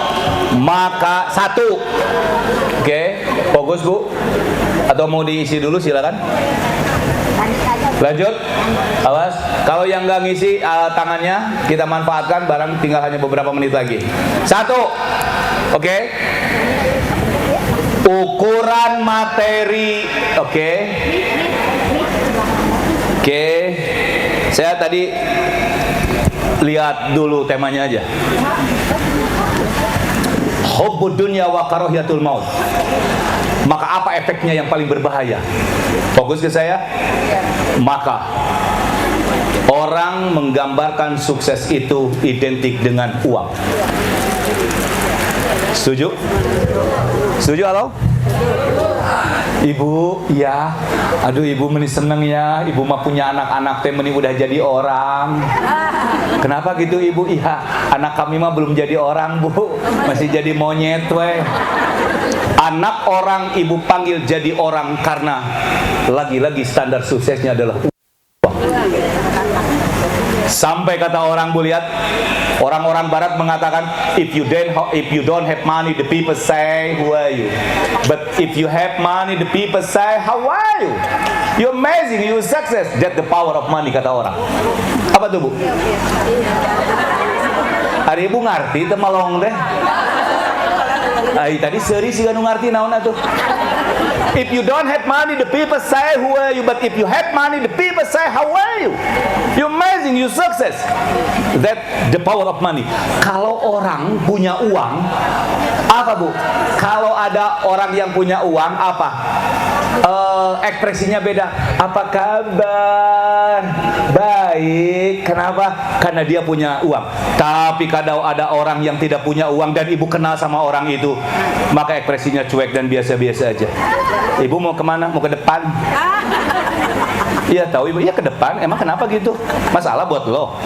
[SPEAKER 2] maka satu. Oke, fokus Bu. Atau mau diisi dulu silakan. Lanjut. Awas, kalau yang nggak ngisi tangannya kita manfaatkan, barang tinggal hanya beberapa menit lagi. Satu. Oke. Ukuran materi. Oke. Saya tadi lihat dulu temanya aja. Hubbud dunya wa karahiyatul maut. Maka apa efeknya yang paling berbahaya? Fokus ke saya. Maka orang menggambarkan sukses itu identik dengan uang. Setuju? Setuju halo? Ibu, ya. Aduh ibu meni seneng ya. Ibu mah punya anak-anak teh meni udah jadi orang. Kenapa gitu ibu? Iya, anak kami mah belum jadi orang Bu. Masih jadi monyet weh. Anak orang ibu panggil jadi orang karena lagi-lagi standar suksesnya adalah uang. Sampai kata orang Bu, lihat, orang-orang barat mengatakan if you don't have money the people say who are you, but if you have money the people say how are you, you're amazing, you success. That's the power of money, kata orang. Apa tuh Bu? Hari ibu ngerti teu malong teh. Tadi seri sih kan ngerti naon atuh. If you don't have money, the people say who are you. But if you have money, the people say how are you. You're amazing, you success. That the power of money. Kalau orang punya uang, apa Bu? Kalau ada orang yang punya uang, apa? Ekspresinya beda. Apa kabar? Baik. Kenapa? Karena dia punya uang. Tapi kadang ada orang yang tidak punya uang dan ibu kenal sama orang itu, maka ekspresinya cuek dan biasa-biasa aja. Ibu mau kemana? Mau ke depan? Iya tahu ibu. Iya ke depan. Emang kenapa gitu? Masalah buat lo.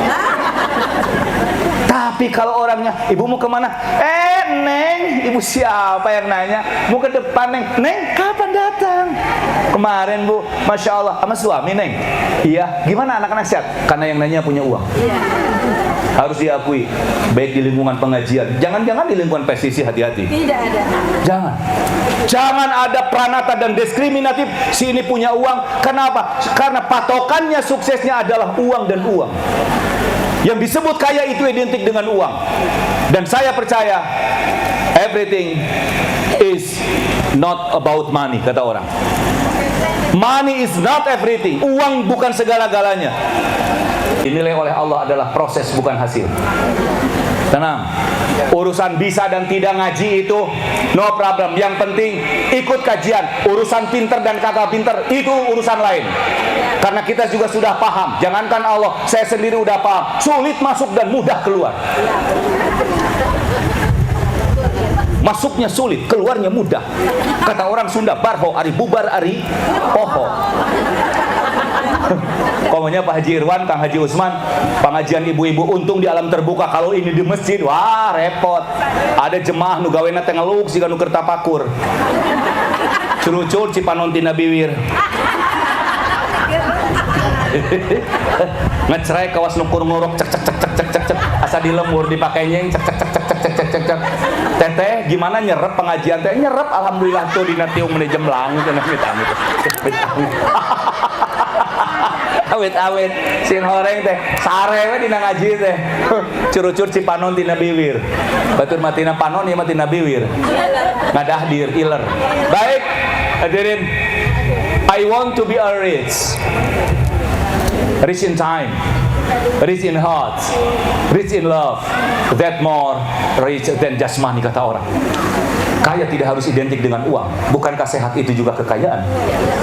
[SPEAKER 2] Tapi kalau orangnya, ibu mau kemana? Neng, ibu siapa yang nanya? Mau ke depan Neng. Neng, kapan datang? Kemarin Bu, Masya Allah, sama suami Neng. Iya, gimana anak-anak sehat? Karena yang nanya punya uang. harus diakui, baik di lingkungan pengajian, jangan-jangan di lingkungan PSSI, hati-hati.
[SPEAKER 3] Tidak ada.
[SPEAKER 2] Jangan ada pranata dan diskriminatif. Si ini punya uang, kenapa? Karena patokannya suksesnya adalah uang dan uang. Yang disebut kaya itu identik dengan uang. Dan saya percaya everything is not about money, kata orang. Money is not everything. Uang bukan segala-galanya. Dinilai oleh Allah adalah proses, bukan hasil. Tenang. Urusan bisa dan tidak ngaji itu no problem. Yang penting ikut kajian. Urusan pinter dan kagak pinter itu urusan lain. Karena kita juga sudah paham. Jangankan Allah, saya sendiri udah paham. Sulit masuk dan mudah keluar. Masuknya sulit, keluarnya mudah. Kata orang Sunda, barho ari bubar ari poho. Komennya Pak Haji Irwan, Kang Haji Usman, pengajian ibu-ibu untung di alam terbuka. Kalau ini di masjid, wah repot. Ada jemaah nu gawena teh ngeluk siga nu keur tapakur. Curucur Cipanon tina biwir. Ngecrek kawas nukur ngorok cek cek cek cek cek cek cek asa dilembur dipakainya cek cek cek cek cek cek cek cek. Teteh gimana nyerep pengajian teh? Nyerep alhamdulillah tuh dina tiung meni jemlang cenah amit-amit. Awet-awet sin horeng teh sare we dina ngaji teh. Curucur Cipanon tina biwir. Batur matina panon ieu mah tina biwir. Ngadahdir iler. Baik, hadirin. I want to be a rich in time, rich in heart, rich in love, that more rich than just money, kata orang. Kaya tidak harus identik dengan uang. Bukankah sehat itu juga kekayaan?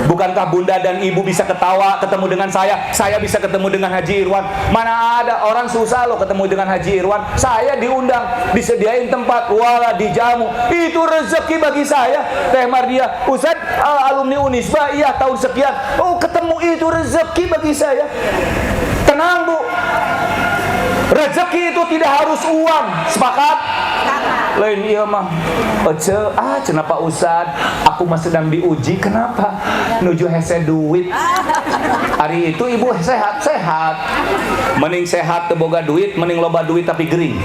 [SPEAKER 2] Bukankah bunda dan ibu bisa ketawa ketemu dengan saya bisa ketemu dengan Haji Irwan. Mana ada orang susah loh ketemu dengan Haji Irwan. Saya diundang, disediain tempat, wala dijamu. Itu rezeki bagi saya. Teh Mardia, Ustaz, alumni Unisba, iya tahun sekian. Oh, ketemu itu rezeki bagi saya. Tenang Bu, rezeki itu tidak harus uang. Sepakat? Lain iya mah kenapa Ustad aku mah sedang diuji, kenapa nuju hese duit. Hari itu ibu sehat mending sehat teboga duit mending loba duit tapi gering.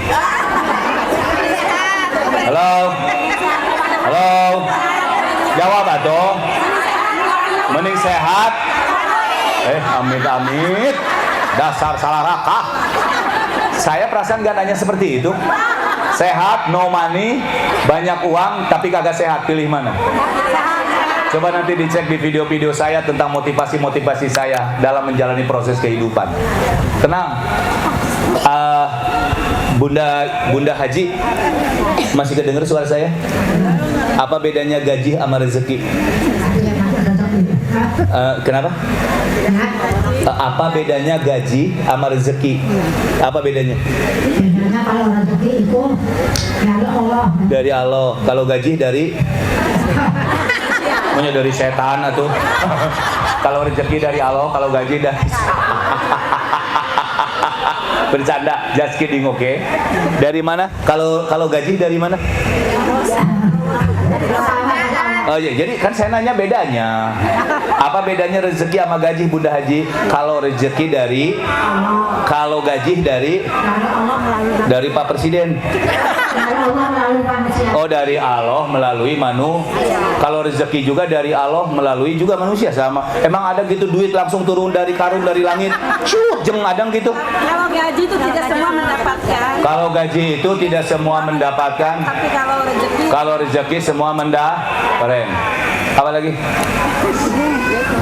[SPEAKER 2] Halo jawab atuh. Mending sehat amit dasar salah rakah. Saya perasaan gak nanya seperti itu. Sehat, no money, banyak uang, tapi kagak sehat. Pilih mana? Coba nanti dicek di video-video saya tentang motivasi-motivasi saya dalam menjalani proses kehidupan. Tenang. Bunda Haji, masih kedenger suara saya? Apa bedanya gaji sama rezeki? Kenapa? Apa bedanya gaji sama rezeki? Apa bedanya?
[SPEAKER 1] Bedanya kalau rezeki itu dari Allah.
[SPEAKER 2] Dari Allah. Kalau gaji dari setan atau kalau rezeki dari Allah, kalau gaji dari bercanda, just kidding, oke? Okay? Dari mana? Kalau gaji dari mana? Oh iya, jadi kan saya nanya bedanya. Apa bedanya rezeki sama gaji, Bunda Haji? Kalau rezeki kalau gaji dari Pak Presiden. Oh, dari Allah melalui Kalau rezeki juga dari Allah melalui juga manusia sama. Emang ada gitu duit langsung turun dari karung dari langit? Jeng adang gitu.
[SPEAKER 3] Kalau gaji itu tidak semua mendapatkan.
[SPEAKER 2] Kalau gaji itu tidak semua mendapatkan.
[SPEAKER 3] Tapi
[SPEAKER 2] kalau rezeki semua keren. Apa lagi?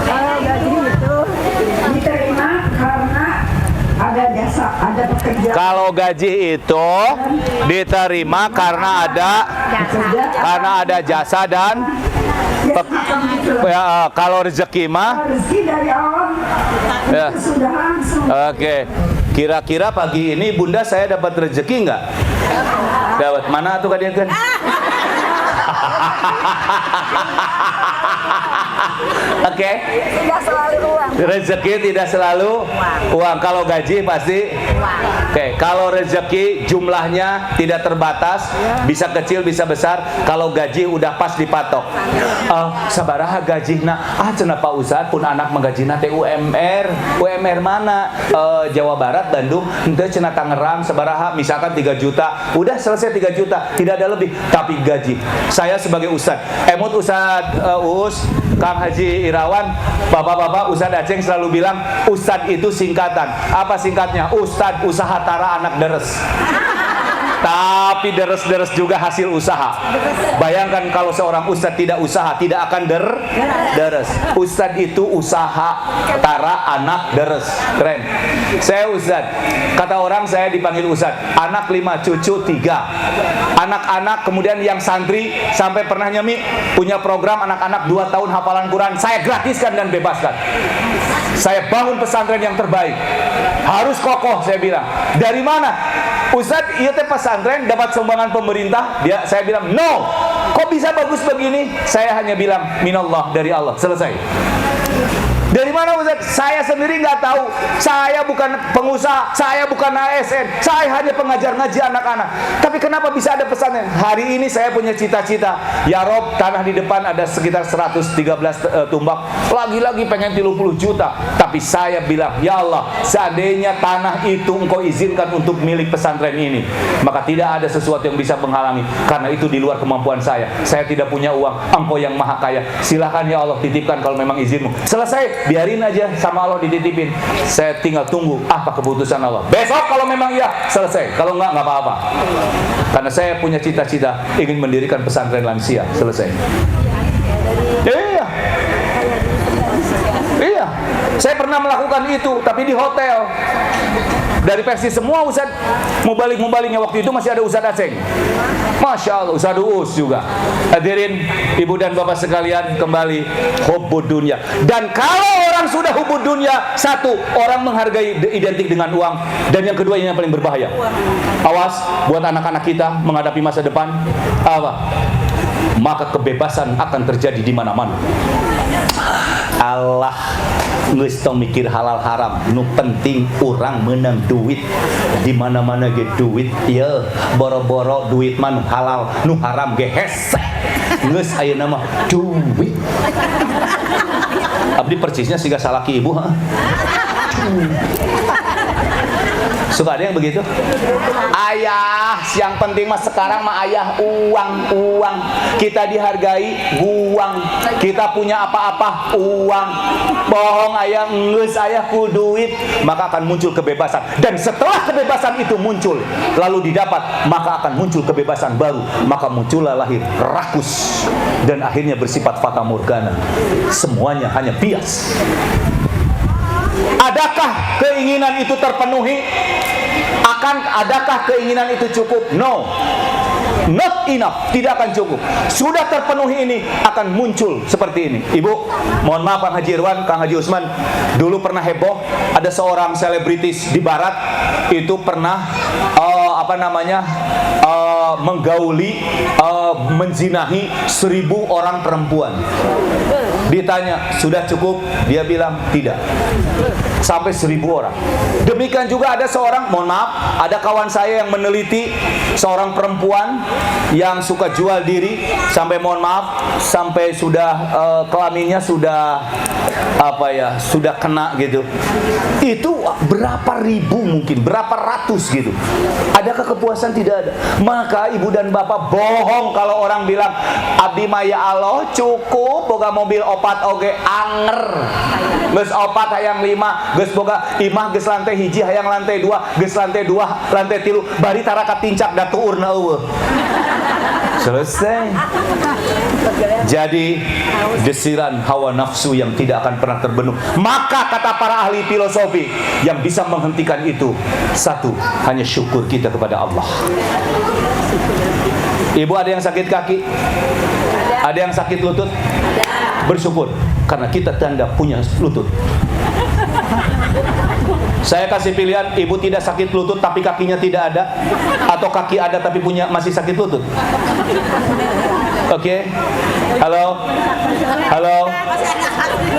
[SPEAKER 3] Kalau gaji itu
[SPEAKER 4] diterima karena ada jasa, ada pekerjaan.
[SPEAKER 2] Kalau gaji itu diterima karena ada jasa dan kalau rezeki mah
[SPEAKER 4] rezeki dari Allah.
[SPEAKER 2] ya.
[SPEAKER 4] Itu sudah langsung.
[SPEAKER 2] Oke. Kira-kira pagi ini Bunda saya dapat rezeki nggak? Dapat. Mana tuh kalian kan? Oke.
[SPEAKER 3] Tidak selalu uang.
[SPEAKER 2] Rezeki tidak selalu uang. Kalau gaji pasti Oke, kalau rezeki jumlahnya tidak terbatas, bisa kecil bisa besar. Kalau gaji udah pas dipatok. Sabaraha gajina? Cenah Pak Ustad pun anak menggajina teh UMR. UMR mana? Jawa Barat, Bandung. Henteu cenah Tangerang sabaraha misalkan 3 juta. Udah selesai 3 juta, tidak ada lebih. Tapi gaji. Saya sebagai ustad, emut Ustad Uus, Kang Haji Irawan, bapak-bapak Ustad Aceng selalu bilang ustad itu singkatan. Apa singkatnya? Ustad usaha tara anak deres. Tapi deres-deres juga hasil usaha. Bayangkan kalau seorang ustad tidak usaha, tidak akan deres. Ustad itu usaha tara anak deres. Keren. Saya ustad. Kata orang saya dipanggil ustad. Anak 5, cucu 3. Anak-anak kemudian yang santri sampai pernah nyemi punya program anak-anak 2 tahun hafalan Quran. Saya gratiskan dan bebaskan. Saya bangun pesantren yang terbaik. Harus kokoh saya bilang. Dari mana? Ustadz, iya teh pesantren dapat sumbangan pemerintah. Saya bilang, no. Kok bisa bagus begini? Saya hanya bilang, minallah, dari Allah. Selesai. Dari mana Ustaz? Saya sendiri nggak tahu. Saya bukan pengusaha, saya bukan ASN, saya hanya pengajar ngaji anak-anak. Tapi kenapa bisa ada pesantren? Hari ini saya punya cita-cita. Ya Rob, tanah di depan ada sekitar 113 tumbak. Lagi-lagi pengen 30 juta. Tapi saya bilang, ya Allah, seandainya tanah itu Engkau izinkan untuk milik pesantren ini, maka tidak ada sesuatu yang bisa menghalangi. Karena itu di luar kemampuan saya. Saya tidak punya uang. Engkau yang maha kaya. Silakan ya Allah titipkan kalau memang izinmu. Selesai. Biarin aja sama Allah dititipin. Saya tinggal tunggu apa keputusan Allah. Besok kalau memang iya, selesai. Kalau enggak apa-apa. Karena saya punya cita-cita ingin mendirikan pesantren lansia. Selesai. Iya. Saya pernah melakukan itu, tapi di hotel. Dari versi semua Ustaz mubaliknya waktu itu masih ada Ustaz Aceng. Masya Allah, Ustaz Uus juga. Hadirin ibu dan bapak sekalian, kembali hubbud dunia. Dan kalau orang sudah hubbud dunia, satu, orang menghargai identik dengan uang. Dan yang kedua, ini yang paling berbahaya. Awas buat anak-anak kita menghadapi masa depan. Apa? Maka kebebasan akan terjadi di mana-mana. Allah geus tong mikir halal haram, nu penting orang menang duit. Di mana-mana ge duit, ieu boro-boro duit mah nu halal, nu haram ge hese. Geus ayeuna mah duit. Abdi persisnya siga salaki ibu, ha. Suka ada yang begitu? Ayah, yang penting mah sekarang mah ayah uang. Kita dihargai uang. Kita punya apa-apa uang. Bohong ayah, ngeus ayah ku duit, maka akan muncul kebebasan. Dan setelah kebebasan itu muncul, lalu didapat, maka akan muncul kebebasan baru. Maka muncullah lahir rakus dan akhirnya bersifat fata morgana. Semuanya hanya bias. Adakah keinginan itu terpenuhi? Adakah keinginan itu cukup? No. Not enough, tidak akan cukup. Sudah terpenuhi ini akan muncul seperti ini. Ibu, mohon maaf Kang Haji Irwan, Kang Haji Usman, dulu pernah heboh ada seorang selebritis di barat itu pernah menggauli, menzinahi 1000 orang perempuan. Ditanya, sudah cukup? Dia bilang tidak. Sampai 1000 orang. Demikian juga ada seorang, mohon maaf, ada kawan saya yang meneliti seorang perempuan yang suka jual diri sampai, mohon maaf, sampai sudah kelaminnya sudah sudah kena gitu. Itu berapa ribu mungkin, berapa ratus gitu. Adakah kepuasan? Tidak ada. Maka ibu dan bapak bohong kalau orang bilang abdi maya Allah cukup boga mobil opat oge anger. Geus opat hayang 5, geus boga imah geus lantai hiji hayang lantai 2, geus lantai 2, lantai 3 bari tara katincak da tuurna eueuh. Selesai. Jadi desiran hawa nafsu yang tidak akan pernah terbentuk. Maka kata para ahli filosofi, yang bisa menghentikan itu satu, hanya syukur kita kepada Allah. Ibu ada yang sakit kaki? Ada yang sakit lutut? Bersyukur karena kita tanda punya lutut. Saya kasih pilihan, ibu tidak sakit lutut tapi kakinya tidak ada, atau kaki ada tapi masih sakit lutut. Oke. Halo. Halo.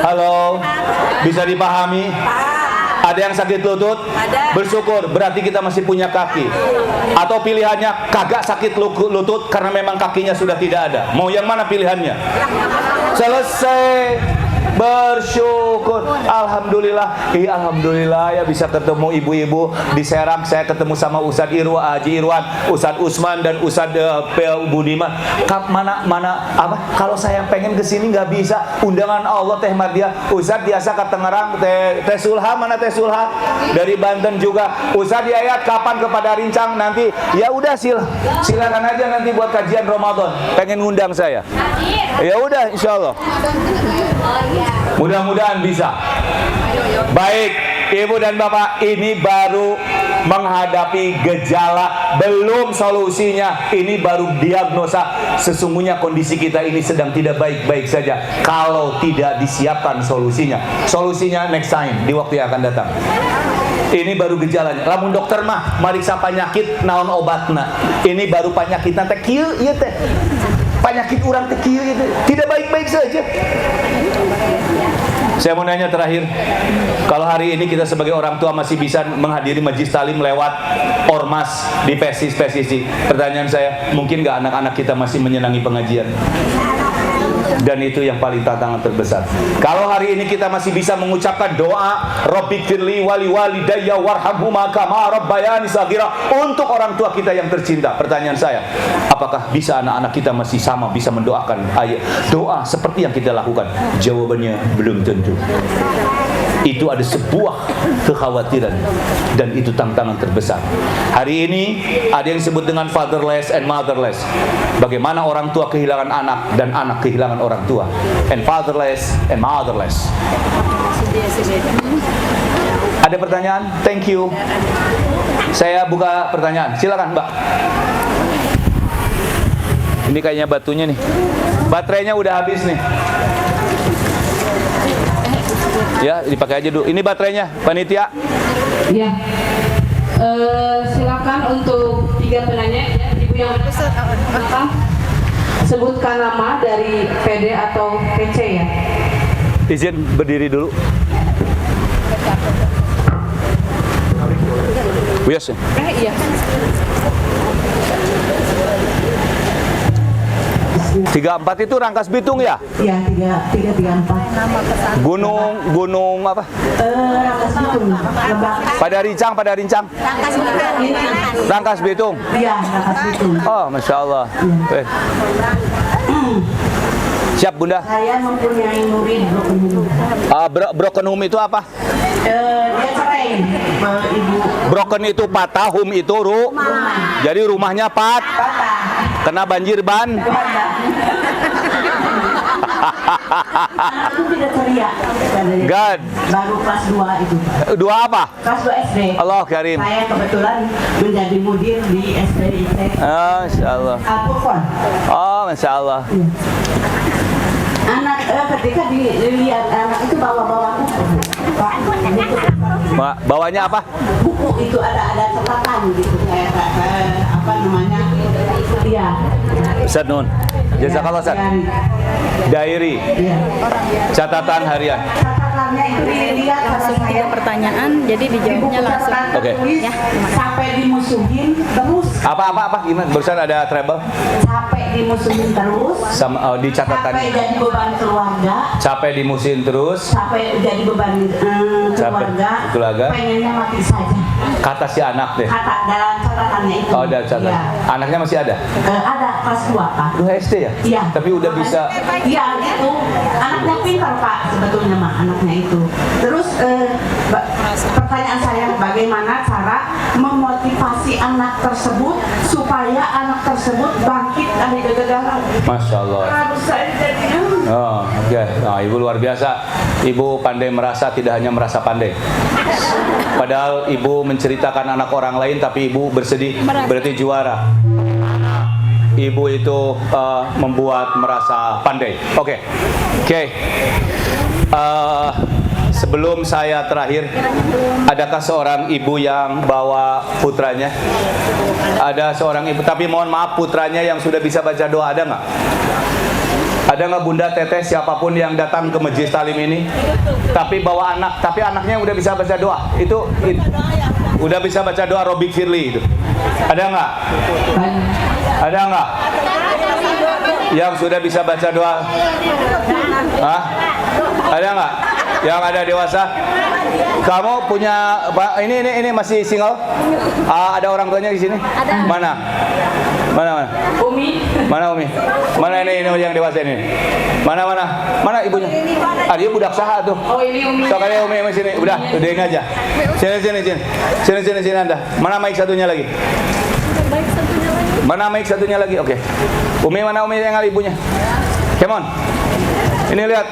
[SPEAKER 2] Halo. Bisa dipahami? Ada yang sakit lutut? Bersyukur, berarti kita masih punya kaki. Atau pilihannya kagak sakit lutut karena memang kakinya sudah tidak ada. Mau yang mana pilihannya? Selesai. Bersyukur. Alhamdulillah. Alhamdulillah ya bisa ketemu ibu-ibu di Serang. Saya ketemu sama Ustadz Haji Irwan, Ustadz Usman dan Ustadz Budiman. Mana apa? Kalau saya pengen kesini nggak bisa. Undangan Allah Teh Mardia. Ustadz biasa ke Tangerang. Teh Sulha mana Teh Sulha? Dari Banten juga. Ustadz Yayat kapan kepada Rincang nanti? Ya udah silakan aja nanti buat kajian Ramadan. Pengen ngundang saya. Ya udah insya Allah. Mudah-mudahan bisa. Baik, Ibu dan Bapak, ini baru menghadapi gejala, belum solusinya. Ini baru diagnosa. Sesungguhnya kondisi kita ini sedang tidak baik-baik saja kalau tidak disiapkan solusinya. Solusinya next time, di waktu yang akan datang. Ini baru gejalanya. Lamun dokter mah mariksa penyakit naon obatna. Ini baru penyakit teh kieu ieu teh. Penyakit urang teh kieu itu tidak baik-baik saja. Saya mau nanya terakhir, kalau hari ini kita sebagai orang tua masih bisa menghadiri majlis talim lewat ormas di PSIS, pertanyaan saya, mungkin nggak anak-anak kita masih menyenangi pengajian? Dan itu yang paling tantangan terbesar. Kalau hari ini kita masih bisa mengucapkan doa Rabbighfirli wali walidayya warhamhuma kama rabbayani shaghira untuk orang tua kita yang tercinta. Pertanyaan saya, apakah bisa anak-anak kita masih sama bisa mendoakan ayat doa seperti yang kita lakukan? Jawabannya belum tentu. Itu ada sebuah kekhawatiran dan itu tantangan terbesar. Hari ini ada yang disebut dengan fatherless and motherless. Bagaimana orang tua kehilangan anak dan anak kehilangan orang tua. And fatherless and motherless. Ada pertanyaan? Thank you. Saya buka pertanyaan. Silakan, Mbak. Ini kayaknya batunya nih. Baterainya udah habis nih. Ya, dipakai aja dulu. Ini baterainya, panitia.
[SPEAKER 5] Ya. Silakan untuk 3 penanya, Ibu yang apa? Sebutkan nama dari PD atau PC ya.
[SPEAKER 2] Izin berdiri dulu. Yes.
[SPEAKER 5] Iya.
[SPEAKER 2] 34 itu Rangkas Bitung ya?
[SPEAKER 1] Iya, 334.
[SPEAKER 2] Gunung apa?
[SPEAKER 1] Rangkas Bitung. Lebak.
[SPEAKER 2] Pada Rincang. Rangkas Bitung.
[SPEAKER 1] Iya, Rangkas Bitung.
[SPEAKER 2] Oh, Masya Allah. Siap Bunda.
[SPEAKER 1] Saya mempunyai murid broken home.
[SPEAKER 2] Broken home itu apa?
[SPEAKER 1] Dia cerai, Ibu.
[SPEAKER 2] Broken itu patah, home itu rumah. Jadi rumahnya
[SPEAKER 1] Patah.
[SPEAKER 2] kena banjir ban.
[SPEAKER 1] Aku tidak ceria.
[SPEAKER 2] God.
[SPEAKER 1] Baru kelas 2 itu.
[SPEAKER 2] Dua apa?
[SPEAKER 1] Kelas 2 SD.
[SPEAKER 2] Allah Karim.
[SPEAKER 1] Saya kebetulan menjadi mudir di SDIT.
[SPEAKER 2] Masya Allah.
[SPEAKER 1] Al-Qur'an.
[SPEAKER 2] Oh, Masya Allah.
[SPEAKER 1] Anak ketika dilihat anak itu bawa buku.
[SPEAKER 2] Bawanya apa?
[SPEAKER 1] Buku itu ada catatan gitu kayak apa namanya? Iya.
[SPEAKER 2] Ustaz Nun. Jazakallah Ustaz. Diary.
[SPEAKER 1] Iya.
[SPEAKER 2] Catatan harian.
[SPEAKER 1] Catatannya itu dilihat
[SPEAKER 3] Langsung
[SPEAKER 1] sama saya.
[SPEAKER 3] 3 pertanyaan, jadi dijawabnya langsung.
[SPEAKER 2] Oke.
[SPEAKER 1] Ya, sampai dimusuhin terus.
[SPEAKER 2] Apa? Gimana? Barusan ada treble.
[SPEAKER 1] Sampai dimusuhin terus.
[SPEAKER 2] Sama di catatan.
[SPEAKER 1] Sampai jadi beban keluarga.
[SPEAKER 2] Capek dimusin terus.
[SPEAKER 1] Sampai jadi beban keluarga. Pengennya mati saja.
[SPEAKER 2] Kata si anak deh.
[SPEAKER 1] Kata dalam catatannya itu.
[SPEAKER 2] Oh, ada catatan.
[SPEAKER 1] Iya.
[SPEAKER 2] Anaknya masih ada?
[SPEAKER 1] Ada kelas 2 Pak.
[SPEAKER 2] 2 SD ya?
[SPEAKER 1] Iya.
[SPEAKER 2] Tapi udah bisa.
[SPEAKER 1] Iya gitu. Anaknya pintar Pak sebetulnya mah anaknya itu. Terus pertanyaan saya, bagaimana cara memotivasi anak tersebut supaya anak tersebut bangkit dari kegagalan?
[SPEAKER 2] Masya Allah.
[SPEAKER 1] Harus saya jadi.
[SPEAKER 2] Oh, oke. Nah, Ibu luar biasa. Ibu pandai merasa, tidak hanya merasa pandai. Padahal Ibu menceritakan anak orang lain, tapi Ibu bersedih, berarti juara. Ibu itu membuat merasa pandai. Oke. Sebelum saya terakhir, adakah seorang ibu yang bawa putranya? Ada seorang ibu, tapi mohon maaf, putranya yang sudah bisa baca doa ada nggak? Ada nggak Bunda, Teteh, siapapun yang datang ke Majelis Talim ini, tapi bawa anak, tapi anaknya udah bisa baca doa? Itu udah bisa baca doa Robik Firly itu. Ada nggak? Ada nggak? Yang sudah bisa baca doa? Hah? Ada nggak? Yang ada dewasa? Kamu punya ini masih single? Ada orang tuanya di sini?
[SPEAKER 3] Ada.
[SPEAKER 2] Mana?
[SPEAKER 5] Umi.
[SPEAKER 2] Mana Umi? Mana ini yang dewasa ini? Mana ibunya? Dia budak saha tuh.
[SPEAKER 5] Oh, ini Umi.
[SPEAKER 2] Sokanya Umi sini. Udah ini aja. Sini Anda. Mana mic satunya lagi? Mana mic satunya lagi? Oke. Umi mana Umi yang ibunya? Come on. Ini lihat.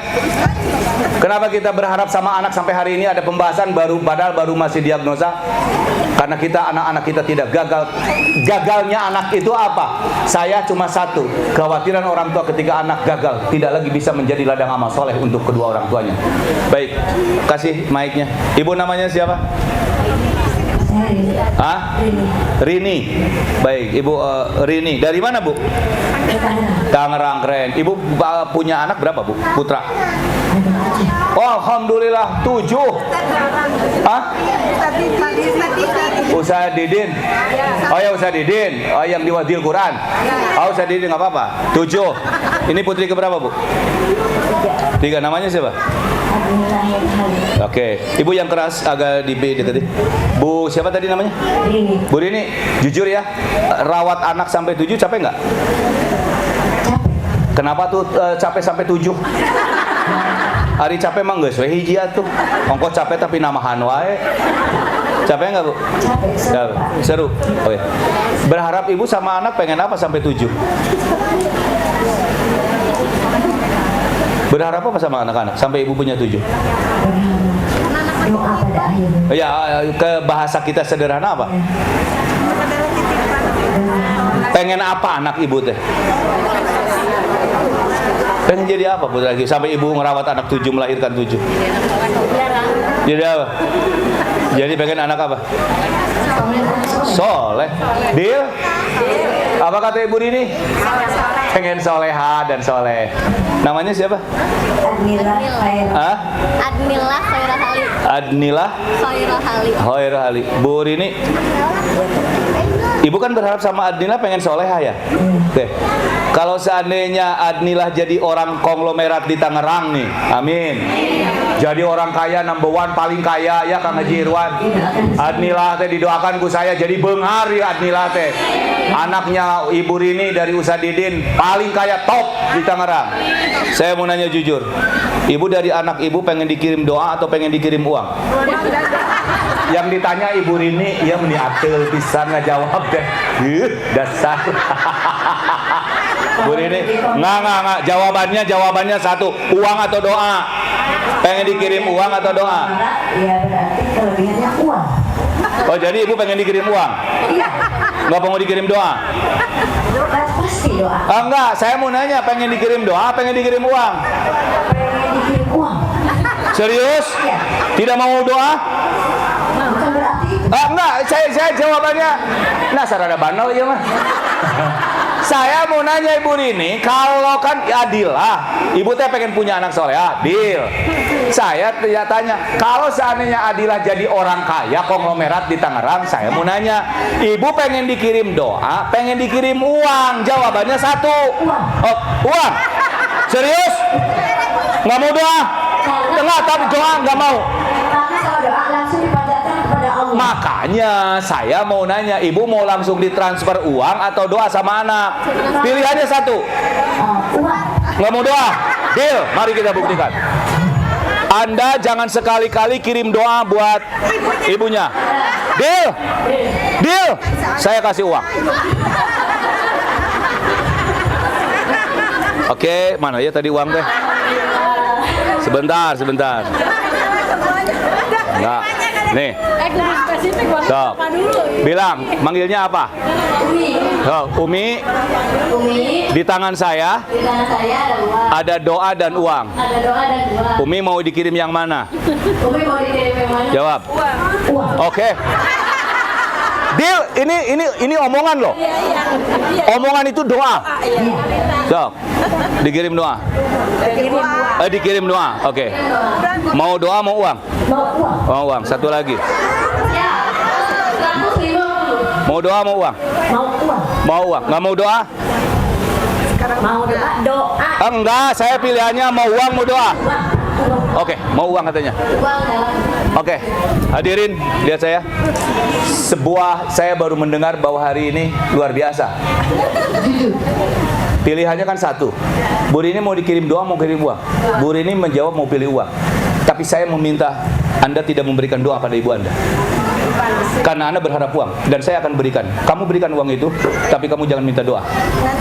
[SPEAKER 2] Kenapa kita berharap sama anak sampai hari ini ada pembahasan padahal baru masih diagnosa? Karena anak-anak kita tidak gagal. Gagalnya anak itu apa? Saya cuma satu, kekhawatiran orang tua ketika anak gagal tidak lagi bisa menjadi ladang amal soleh untuk kedua orang tuanya. Baik, kasih mic-nya. Ibu namanya siapa? Rini. Baik, Ibu Rini. Dari mana, Bu? Tangerang, keren. Ibu punya anak berapa, Bu? Putra? Oh, alhamdulillah 7. Usaha Didin. Oh ya, Usaha Didin. Oh, yang di Wadil Quran. Oh, Usaha Didin nggak apa-apa. 7. Ini putri keberapa, Bu? 3. Namanya siapa? Oke, Ibu yang keras agak deketin. Bu siapa tadi namanya? Bu Rini. Jujur ya, rawat anak sampai 7 capek nggak? Kenapa tuh capek sampai 7? Hari capek mah nggak sesuai hiji tuh. Ongkos capek tapi namahan wae. Capek nggak, Bu? Capek. Seru. Oke. Berharap Ibu sama anak pengen apa sampai 7? Berharap apa sama anak-anak sampai Ibu punya 7?
[SPEAKER 4] Doa pada akhirnya.
[SPEAKER 2] Ya, ke bahasa kita sederhana apa? Pengen apa anak Ibu teh? Pengen jadi apa, Bu, lagi sampai Ibu ngerawat anak 7, melahirkan 7? Jadi apa? Jadi pengen anak apa? Soleh. Deal? Apa kata Ibu Rini? Pengen soleha dan soleh. Namanya siapa?
[SPEAKER 3] Adnillah Khairahali.
[SPEAKER 2] Adnillah Khairahali. Bu Rini, Ibu kan berharap sama Adnillah pengen soleha ya? Oke. Kalau seandainya Adnillah jadi orang konglomerat di Tangerang nih, amin. Jadi orang kaya number 1 paling kaya ya Kang Haji Irwan. Adnillah teh didoakan ku saya jadi beunghar ya Adnillah teh. Anaknya Ibu Rini dari Usaha Didin paling kaya top di Tangerang. Saya mau nanya jujur, Ibu dari anak Ibu pengen dikirim doa atau pengen dikirim uang? Yang ditanya Ibu Rini, ya meni atel pisan ngajawab deh. Dasar. Bu Rini, nggak. Jawabannya satu, uang atau doa? Pengen dikirim uang atau doa?
[SPEAKER 4] Ya berarti kelebihannya uang.
[SPEAKER 2] Oh jadi Ibu pengen dikirim uang?
[SPEAKER 4] Iya.
[SPEAKER 2] Nggak mau dikirim doa?
[SPEAKER 4] Pasti doa.
[SPEAKER 2] Enggak, saya mau nanya pengen dikirim doa, pengen dikirim uang?
[SPEAKER 4] Pengen dikirim uang.
[SPEAKER 2] Serius?
[SPEAKER 4] Iya.
[SPEAKER 2] Tidak mau doa?
[SPEAKER 4] Bukan berarti itu.
[SPEAKER 2] Enggak, saya jawabannya ada banal ya mah. Saya mau nanya Ibu Rini, kalau kan Adillah, Ibu teh pengen punya anak soleh, Adil. Saya tidak tanya, kalau seandainya Adillah jadi orang kaya konglomerat di Tangerang, saya mau nanya, Ibu pengen dikirim doa, pengen dikirim uang? Jawabannya satu. Oh, uang. Serius? Nggak mau doa? Enggak, tapi doa nggak mau.
[SPEAKER 4] Karena kalau doa langsung dipanjatkan kepada Allah.
[SPEAKER 2] Makanya saya mau nanya, Ibu mau langsung ditransfer uang atau doa sama anak? Pilihannya satu.
[SPEAKER 4] Uang.
[SPEAKER 2] Nggak mau doa? Deal, mari kita buktikan. Anda jangan sekali-kali kirim doa buat ibunya. Deal? Deal? Saya kasih uang. Oke, mana ya tadi uang teh? Sebentar. Enggak. Nih.
[SPEAKER 3] Guru spesifik banget
[SPEAKER 2] Sok.
[SPEAKER 3] apa dulu?
[SPEAKER 2] Bilang, manggilnya apa?
[SPEAKER 4] Umi.
[SPEAKER 2] Umi,
[SPEAKER 4] Umi.
[SPEAKER 2] di tangan saya
[SPEAKER 4] Di tangan saya ada uang.
[SPEAKER 2] ada doa dan uang.
[SPEAKER 4] Ada doa dan uang.
[SPEAKER 2] Umi mau dikirim yang mana?
[SPEAKER 4] Umi mau dikirim yang mana?
[SPEAKER 2] Jawab.
[SPEAKER 4] Uang.
[SPEAKER 2] Oke. Deal, ini omongan loh. Omongan itu doa. Sok. Dikirim doa. Dikirim doa. Oke. Mau doa mau uang?
[SPEAKER 4] Mau uang.
[SPEAKER 2] Mau uang. Satu lagi.
[SPEAKER 4] Ya. 150.
[SPEAKER 2] Mau doa mau uang?
[SPEAKER 4] Mau uang.
[SPEAKER 2] Mau uang. Nggak mau doa?
[SPEAKER 4] Mau doa. Doa.
[SPEAKER 2] Enggak, saya pilihannya mau uang mau doa. Oke, mau uang katanya.
[SPEAKER 4] Uang dalam.
[SPEAKER 2] Oke, hadirin, lihat saya baru mendengar bahwa hari ini luar biasa. Pilihannya kan satu. Bu Rini mau dikirim doa, mau kirim uang. Bu Rini menjawab mau pilih uang. Tapi saya meminta Anda tidak memberikan doa pada ibu Anda. Karena Anda berharap uang dan saya akan berikan. Kamu berikan uang itu, tapi kamu jangan minta doa.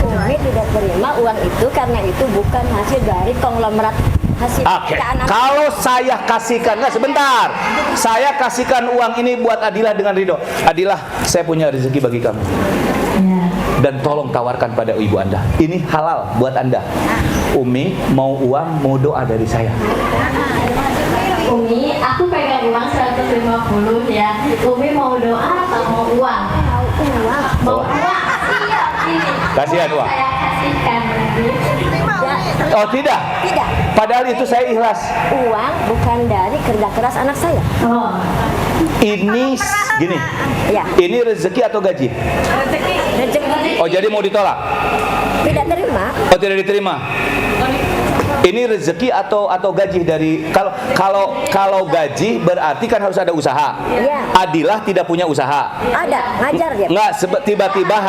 [SPEAKER 3] Umi tidak terima uang itu karena itu bukan hasil dari konglomerat hasil
[SPEAKER 2] Oke,
[SPEAKER 3] pekerjaan anak.
[SPEAKER 2] kalau saya kasihkan, nggak sebentar, saya kasihkan uang ini buat Adilah dengan ridho. Adilah, saya punya rezeki bagi kamu. Dan tolong tawarkan pada ibu Anda. Ini halal buat Anda. Umi mau uang, mau doa dari saya.
[SPEAKER 4] Umi, aku pegang uang 150 ya. Umi mau doa atau mau uang? Mau uang. Iya, ini.
[SPEAKER 2] Kasihan uang.
[SPEAKER 4] Saya kasihkan.
[SPEAKER 2] Oh tidak?
[SPEAKER 3] Tidak,
[SPEAKER 2] Padahal itu saya ikhlas.
[SPEAKER 3] uang bukan dari kerja keras anak saya.
[SPEAKER 4] Oh.
[SPEAKER 2] Ini gini.
[SPEAKER 3] Ya,
[SPEAKER 2] Ini rezeki atau gaji?
[SPEAKER 3] rezeki
[SPEAKER 2] Oh jadi mau ditolak?
[SPEAKER 3] tidak terima.
[SPEAKER 2] Oh tidak diterima? Ini rezeki atau gaji dari kalau gaji berarti kan harus ada usaha.
[SPEAKER 3] Iya.
[SPEAKER 2] Adilah tidak punya usaha.
[SPEAKER 3] Ada, ngajar dia.
[SPEAKER 2] Enggak, tiba-tiba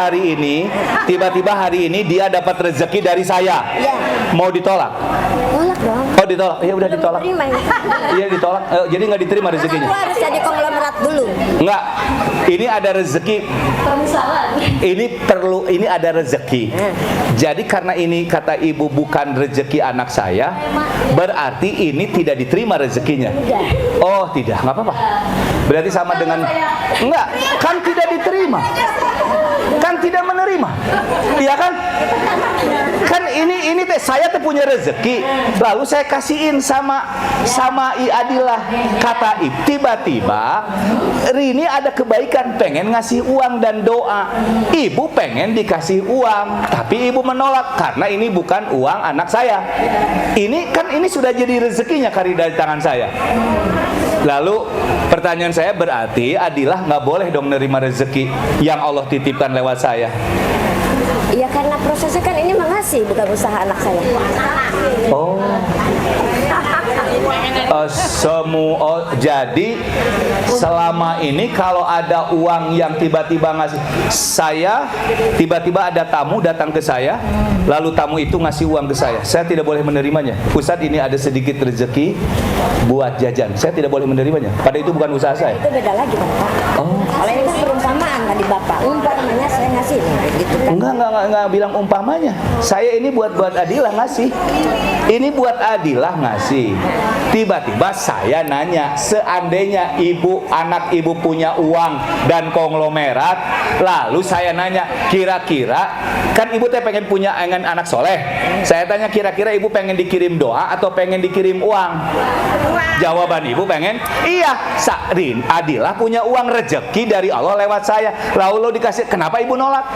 [SPEAKER 2] hari ini dia dapat rezeki dari saya.
[SPEAKER 3] Iya.
[SPEAKER 2] Mau ditolak?
[SPEAKER 3] Tolak dong.
[SPEAKER 2] Oh ditolak. Ya udah
[SPEAKER 3] Belum
[SPEAKER 2] ditolak.
[SPEAKER 3] terima ini.
[SPEAKER 2] Iya ditolak. Jadi nggak diterima
[SPEAKER 3] Itu
[SPEAKER 2] rezekinya.
[SPEAKER 3] harus jadi konglomerat dulu.
[SPEAKER 2] Enggak. Ini ada rezeki.
[SPEAKER 4] Permisalan.
[SPEAKER 2] Ini ada rezeki. Jadi karena ini kata ibu bukan rezeki anak saya, berarti ini tidak diterima rezekinya. Oh tidak, nggak apa-apa. Berarti sama dengan enggak, kan tidak diterima, kan tidak menerima, iya kan? Kan ini saya tuh punya rezeki, lalu saya kasihin sama I Adilah. Kata ibu, tiba-tiba Rini ada kebaikan, pengen ngasih uang dan doa. Ibu pengen dikasih uang, tapi ibu menolak karena ini bukan uang anak saya. Ini sudah jadi rezekinya kari dari tangan saya. Lalu pertanyaan saya, berarti Adilah nggak boleh dong nerima rezeki yang Allah titipkan lewat saya.
[SPEAKER 3] Iya, karena prosesnya kan ini mengasih, bukan usaha anak saya.
[SPEAKER 2] Oh. Jadi selama ini kalau ada uang yang tiba-tiba ngasih saya, tiba-tiba ada tamu datang ke saya, lalu tamu itu ngasih uang ke saya tidak boleh menerimanya. Ustadz, ini ada sedikit rezeki buat jajan, saya tidak boleh menerimanya. Padahal itu bukan usaha saya.
[SPEAKER 3] Itu beda lagi, Bapak.
[SPEAKER 2] Oh.
[SPEAKER 3] Kalau ini kan perumpamaan tadi Bapak. Umpamanya saya ngasih gitu kan.
[SPEAKER 2] Enggak bilang umpamanya. Saya ini buat Adilah ngasih. Ini buat Adilah ngasih. Tiba-tiba saya nanya, seandainya anak ibu punya uang dan konglomerat, lalu saya nanya, kira-kira kan ibu teh pengen punya anak soleh. Saya tanya, kira-kira ibu pengen dikirim doa atau pengen dikirim uang? Jawaban ibu pengen, iya, Adilah punya uang rezeki dari Allah lewat saya. Lalu dikasih, kenapa ibu nolak?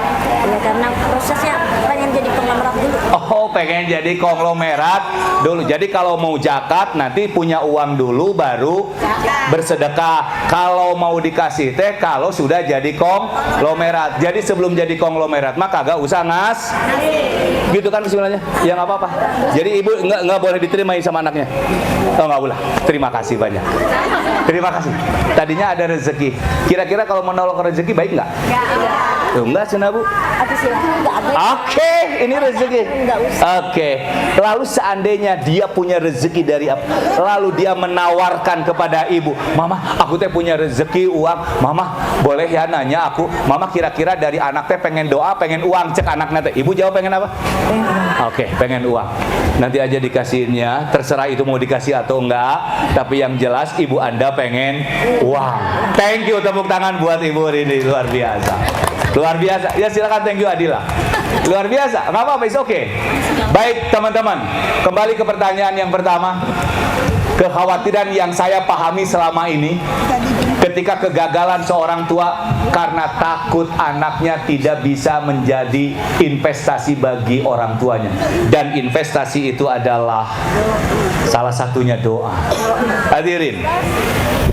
[SPEAKER 3] Ya karena prosesnya pengen jadi konglomerat dulu.
[SPEAKER 2] Oh, pengen jadi konglomerat dulu. Jadi kalau mau zakat nanti punya uang dulu baru bersedekah. Kalau mau dikasih teh kalau sudah jadi konglomerat. Jadi sebelum jadi konglomerat mah kagak usah gitu kan sebenarnya. Ya nggak apa-apa. Jadi ibu nggak boleh diterima sama anaknya. Oh nggak boleh. Terima kasih banyak. Terima kasih. Tadinya ada rezeki. Kira-kira kalau menolak rezeki baik nggak? Enggak, Cina Bu.
[SPEAKER 3] Atau silakan enggak ada.
[SPEAKER 2] Oke, ini rezeki. Oke. Lalu seandainya dia punya rezeki dari apa? Lalu dia menawarkan kepada ibu, "Mama, aku teh punya rezeki uang. Mama, boleh ya nanya aku, Mama kira-kira dari anak teh pengen doa, pengen uang." Cek anaknya teh. Ibu jawab pengen apa? Oke, pengen uang. Nanti aja dikasihinnya, terserah itu mau dikasih atau enggak. Tapi yang jelas ibu Anda pengen uang. Thank you, tepuk tangan buat ibu ini, luar biasa. Luar biasa. Ya silakan, thank you Adila. Luar biasa, nggak apa-apa, it's okay. Baik teman-teman, kembali ke pertanyaan yang pertama. Kekhawatiran yang saya pahami selama ini ketika kegagalan seorang tua karena takut anaknya tidak bisa menjadi investasi bagi orang tuanya. Dan investasi itu adalah salah satunya doa. Hadirin,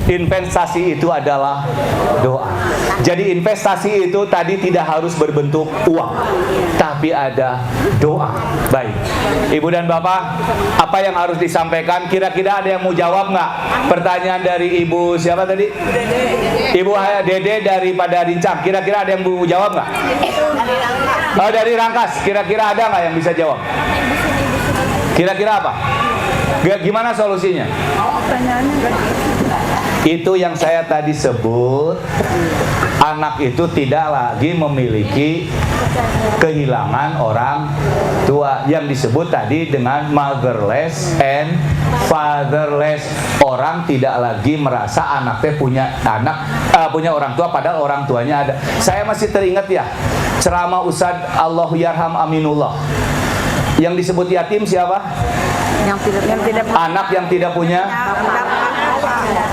[SPEAKER 2] investasi itu adalah doa. Jadi investasi itu tadi tidak harus berbentuk uang, tapi ada doa. Baik, Ibu dan Bapak, apa yang harus disampaikan? Kira-kira ada yang mau jawab nggak? Pertanyaan dari Ibu siapa tadi? Ibu Dede daripada Rincang. Kira-kira ada yang mau jawab nggak? Oh, dari Rangkas. Kira-kira ada nggak yang bisa jawab? Kira-kira apa? Gimana solusinya? Itu yang saya tadi sebut, anak itu tidak lagi memiliki kehilangan orang tua yang disebut tadi dengan motherless and fatherless. Orang tidak lagi merasa anaknya punya orang tua padahal orang tuanya ada. Saya masih teringat ya ceramah Ustadz Allahu Yarham Aminullah. Yang disebut yatim siapa?
[SPEAKER 6] Yang tidak
[SPEAKER 2] Anak yang tidak punya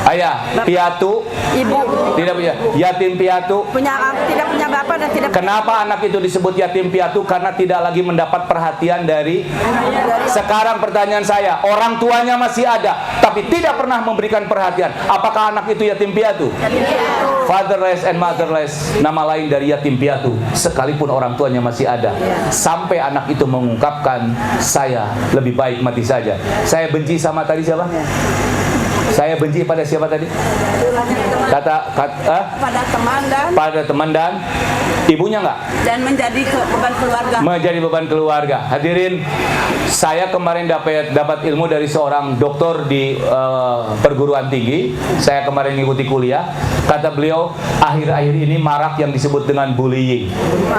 [SPEAKER 2] ayah, piatu,
[SPEAKER 6] ibu,
[SPEAKER 2] tidak punya, yatim piatu.
[SPEAKER 6] tidak punya bapak dan tidak.
[SPEAKER 2] Kenapa anak itu disebut yatim piatu? Karena tidak lagi mendapat perhatian dari. Sekarang pertanyaan saya, orang tuanya masih ada, tapi tidak pernah memberikan perhatian. Apakah anak itu yatim piatu? Fatherless and motherless, nama lain dari yatim piatu. Sekalipun orang tuanya masih ada, sampai anak itu mengungkapkan, saya lebih baik mati saja. Saya benci sama tadi siapa? Saya benci pada siapa tadi? Pada teman dan ibunya enggak?
[SPEAKER 6] Dan menjadi beban keluarga.
[SPEAKER 2] Menjadi beban keluarga. Hadirin, saya kemarin dapat ilmu dari seorang doktor di perguruan tinggi. Saya kemarin mengikuti kuliah. Kata beliau, akhir-akhir ini marak yang disebut dengan bullying.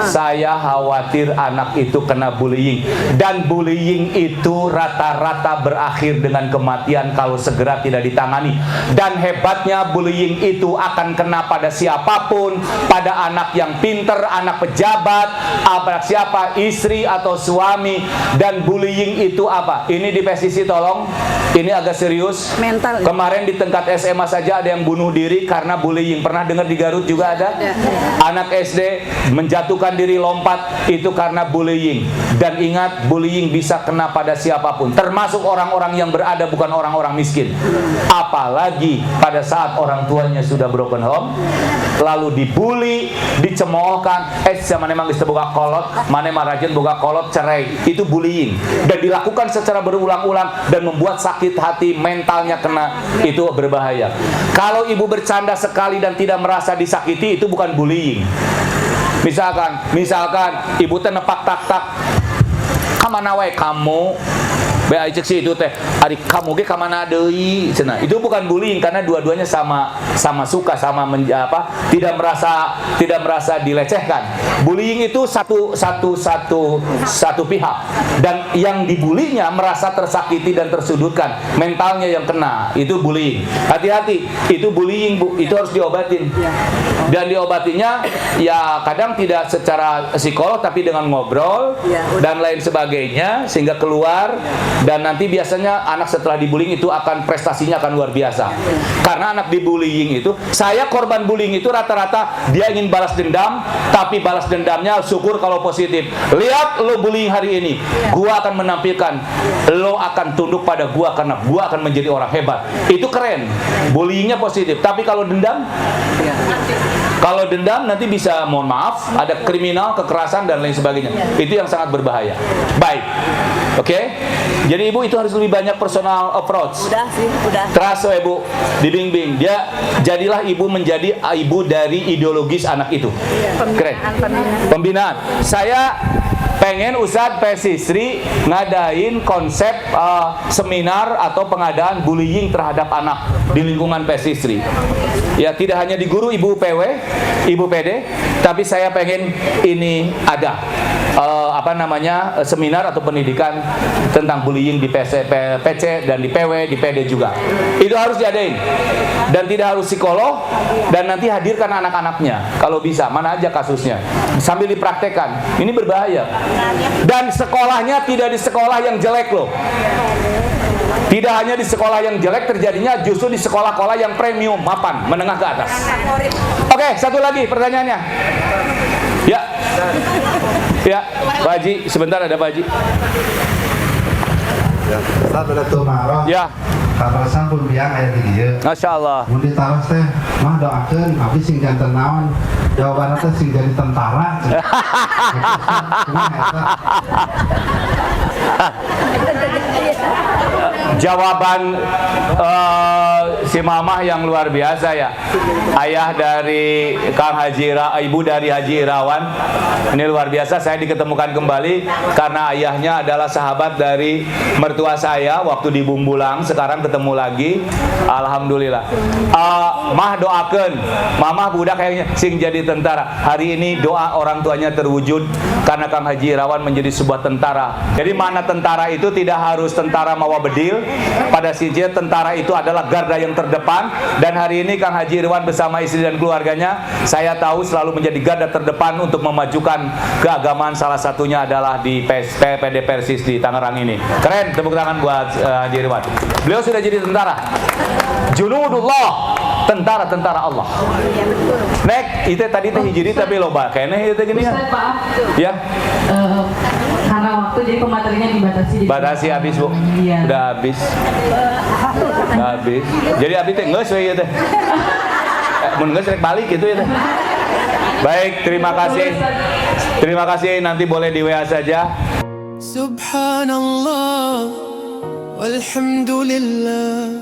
[SPEAKER 2] Saya khawatir anak itu kena bullying. Dan bullying itu rata-rata berakhir dengan kematian kalau segera tidak ditangani. Dan hebatnya bullying itu akan kena pada siapapun, pada anak yang pinter, anak pejabat, anak siapa, istri atau suami. Dan bullying itu apa? Ini di PSSI tolong, ini agak serius.
[SPEAKER 6] Mental.
[SPEAKER 2] Kemarin di tingkat SMA saja ada yang bunuh diri karena bullying. Pernah dengar di Garut juga ada? Anak SD menjatuhkan diri lompat itu karena bullying. Dan ingat, bullying bisa kena pada siapapun, termasuk orang-orang yang berada bukan orang-orang miskin. Apalagi pada saat orang tuanya sudah broken home, lalu dibully, dicemoohkan, mana emang bisa boga kolot, mana emang rajin boga kolot, cerai. Itu bullying dan dilakukan secara berulang-ulang dan membuat sakit hati, mentalnya kena. Itu berbahaya. Kalau ibu bercanda sekali dan tidak merasa disakiti, itu bukan bullying. Misalkan ibu teh nepak tak-tak, kamana wae kamu, bea cek si itu teh, ari kamu ge kamana deui cenah. Itu bukan bullying karena dua-duanya sama suka, tidak merasa dilecehkan. Bullying itu satu pihak, dan yang dibulinya merasa tersakiti dan tersudutkan, mentalnya yang kena. Itu bullying. Hati-hati, itu bullying, Bu. Itu harus diobatin. Dan diobatinya ya kadang tidak secara psikolog tapi dengan ngobrol dan lain sebagainya sehingga keluar. Dan nanti biasanya anak setelah dibullying itu akan prestasinya akan luar biasa. Karena anak dibullying itu, saya korban bullying itu rata-rata dia ingin balas dendam, tapi balas dendamnya syukur kalau positif. Lihat lo bullying hari ini, gua akan menampilkan lo akan tunduk pada gua karena gua akan menjadi orang hebat. Itu keren. Bullyingnya positif. Tapi kalau dendam, nanti bisa, mohon maaf, ada kriminal, kekerasan dan lain sebagainya. Itu yang sangat berbahaya. Baik, oke. Jadi ibu itu harus lebih banyak personal approach.
[SPEAKER 6] Udah.
[SPEAKER 2] Trust ibu, dibimbing. Dia jadilah ibu menjadi ibu dari ideologis anak itu. Keren. Pembinaan. Saya pengen Ustadz Persisri ngadain konsep seminar atau pengadaan bullying terhadap anak di lingkungan Persisri. Ya, tidak hanya di guru Ibu PW, Ibu PD, tapi saya pengen ini ada seminar atau pendidikan tentang bullying di PC dan di PW, di PD juga. Itu harus diadain. Dan tidak harus psikolog, dan nanti hadirkan anak-anaknya kalau bisa, mana aja kasusnya, sambil dipraktekkan. Ini berbahaya. Dan sekolahnya tidak di sekolah yang jelek loh. Tidak hanya di sekolah yang jelek, terjadinya justru di sekolah-sekolah yang premium, mapan, menengah ke atas. Oke, satu lagi pertanyaannya. Ya, ya, Pak Haji, sebentar ada Pak Haji.
[SPEAKER 7] Ada tuh marah.
[SPEAKER 2] Ya,
[SPEAKER 7] Kapasan pun biang ayat di dia.
[SPEAKER 2] Masya Allah.
[SPEAKER 7] Mun ditaros teh, mah doakeun abdi sing janten naon. Jawabanna teh sing jadi tentara.
[SPEAKER 2] Jawaban si mamah yang luar biasa ya. Ayah dari Ibu dari Haji Irawan. Ini luar biasa, saya diketemukan kembali karena ayahnya adalah sahabat dari mertua saya waktu di Bumbulang, sekarang ketemu lagi. Alhamdulillah. Mah doakeun, mamah budak kayaknya sing jadi tentara. Hari ini doa orang tuanya terwujud karena Kang Haji Irawan menjadi sebuah tentara. Jadi mana tentara itu tidak harus tentara mawa bedil. Pada sisi tentara itu adalah garda yang terdepan, dan hari ini Kang Haji Irawan bersama istri dan keluarganya, saya tahu selalu menjadi garda terdepan untuk memajukan keagamaan, salah satunya adalah di PD Persis di Tangerang ini. Keren, tepuk tangan buat Haji Irawan. Beliau sudah jadi tentara. Junudullah, tentara-tentara Allah. Nek, itu tadi teh hijri tapi loba kayaknya itu gini kan.
[SPEAKER 5] Ustaz, maaf.
[SPEAKER 2] Ya.
[SPEAKER 5] Karena waktu jadi pematerinya dibatasi.
[SPEAKER 2] Batasi habis, Bu.
[SPEAKER 5] Iya.
[SPEAKER 2] Udah habis. Udah habis. Jadi habis teh geus we ieu teh. Mun geus rek balik gitu ya teh. Baik, terima kasih. Terima kasih, nanti boleh di WA saja.
[SPEAKER 8] Subhanallah walhamdulillah.